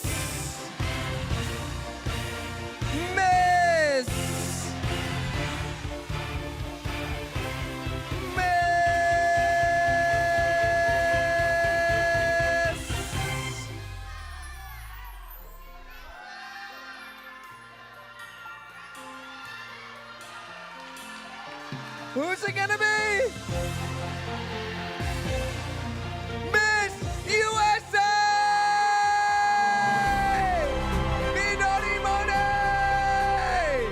Who's it gonna be? Miss USA! Minori Monet!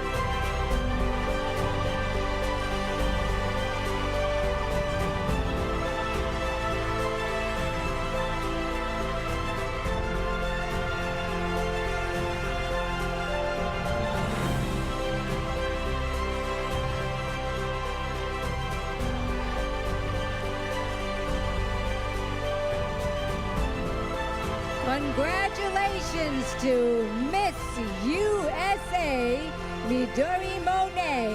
Congratulations to Miss USA, Midori Monet.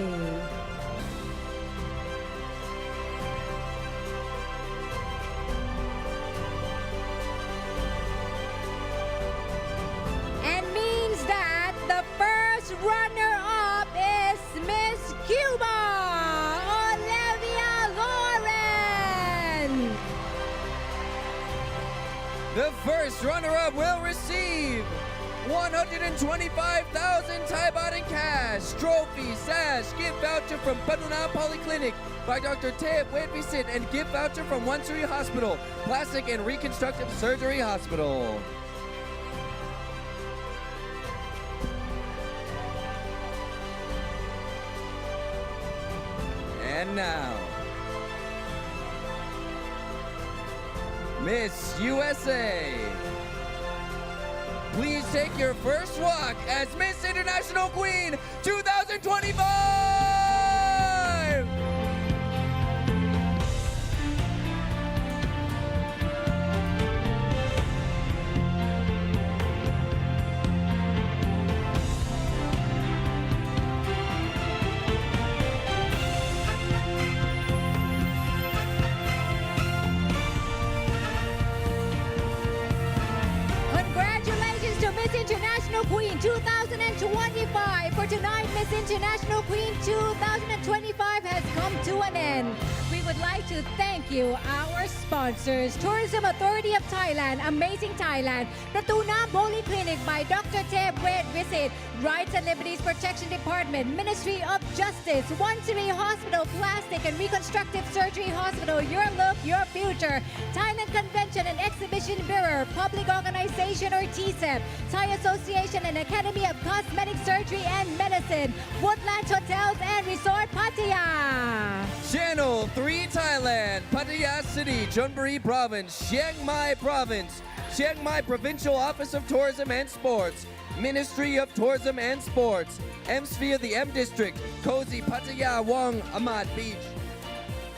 And means that the first runner-up is Miss Cuba, Olivia Lauren. The first runner-up will receive 125,000 Thai baht in cash, trophy, sash, gift voucher from Patunam Polyclinic by Dr. Tep Wade Visit, and gift voucher from Wansiri Hospital, Plastic and Reconstructive Surgery Hospital. And now, Miss USA. Please take your first walk as Miss International Queen 2025! 2025. For tonight, Miss International Queen 2025 has come to an end. We would like to thank you, our sponsors, Tourism Authority of Thailand, Amazing Thailand, Pratunam Polyclinic by Dr. Teb Red Visit, Rights and Liberties Protection Department, Ministry of Justice, One City Hospital, Plastic and Reconstructive Surgery Hospital, Your Look, Your Future, Thailand Convention and Exhibition Bureau, Public Organization or TCEP, Thai Association and Academy of Cosmetic Surgery and Medicine, Woodlands Hotels and Resort Pattaya. Channel 3 Thailand, Pattaya City, Chonburi Province, Chiang Mai Province, Chiang Mai Provincial Office of Tourism and Sports, Ministry of Tourism and Sports, M-Sphere the M District, Cozy Pattaya Wong Amat Beach,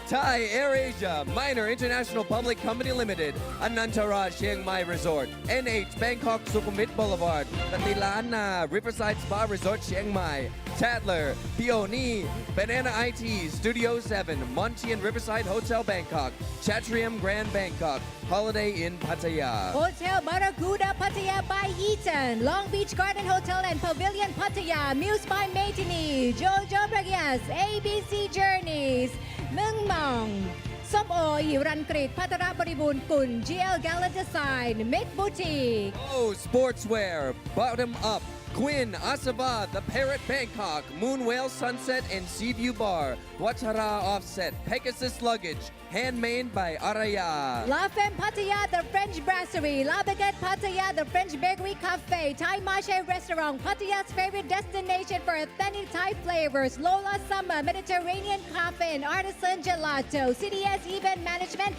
Thai AirAsia, Minor International Public Company Limited, Anantara Chiang Mai Resort, NH Bangkok Sukhumvit Boulevard, Tatilana Riverside Spa Resort Chiang Mai, Tadler, Peony, Banana IT, Studio 7, Monty and Riverside Hotel Bangkok, Chatrium Grand Bangkok, Holiday Inn Pattaya, Hotel Barracuda Pattaya by Eaton, Long Beach Garden Hotel and Pavilion Pattaya, Muse by Maitini, Jojo Bragias, ABC Journeys, Mung Mong, Sopo Hiran Krit, Patara Baribun Kun, GL Gallant Design, Mid Boutique, Oh Sportswear, Bottom Up, Quinn, Asava, The Parrot Bangkok, Moon Whale Sunset and Seaview Bar, Watara Offset, Pegasus Luggage, handmade by Araya. La Femme Pattaya, The French Brasserie, La Baguette Pattaya, The French Bakery Cafe, Thai Marché Restaurant, Pattaya's favorite destination for authentic Thai flavors, Lola Summer, Mediterranean Cafe and Artisan Gelato, CDS Event Management,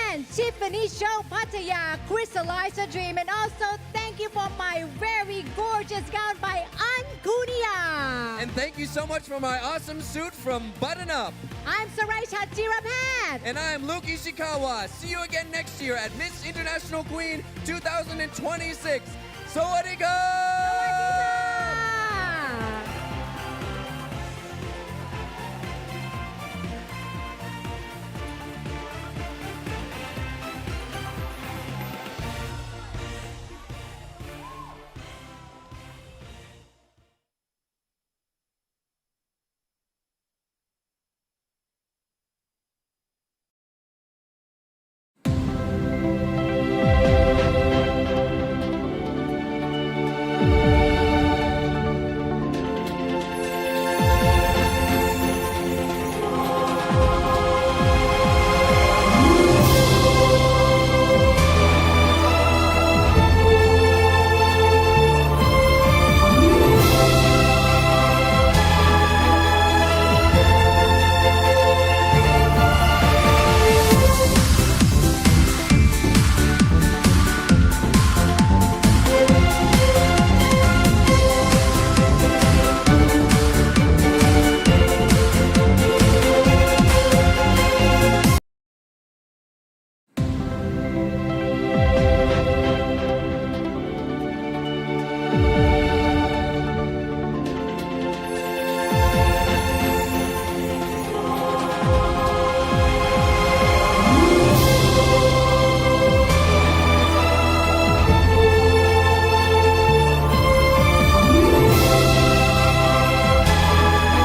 and Tiffany Show Pattaya, Crystallize a Dream, and also thank you for my very gorgeous gown by Ankunia. And thank you so much for my awesome suit from Button Up. I'm Sarai Chatirapat. And I'm Luke Ishikawa. See you again next year at Miss International Queen 2026. Sawadee ka!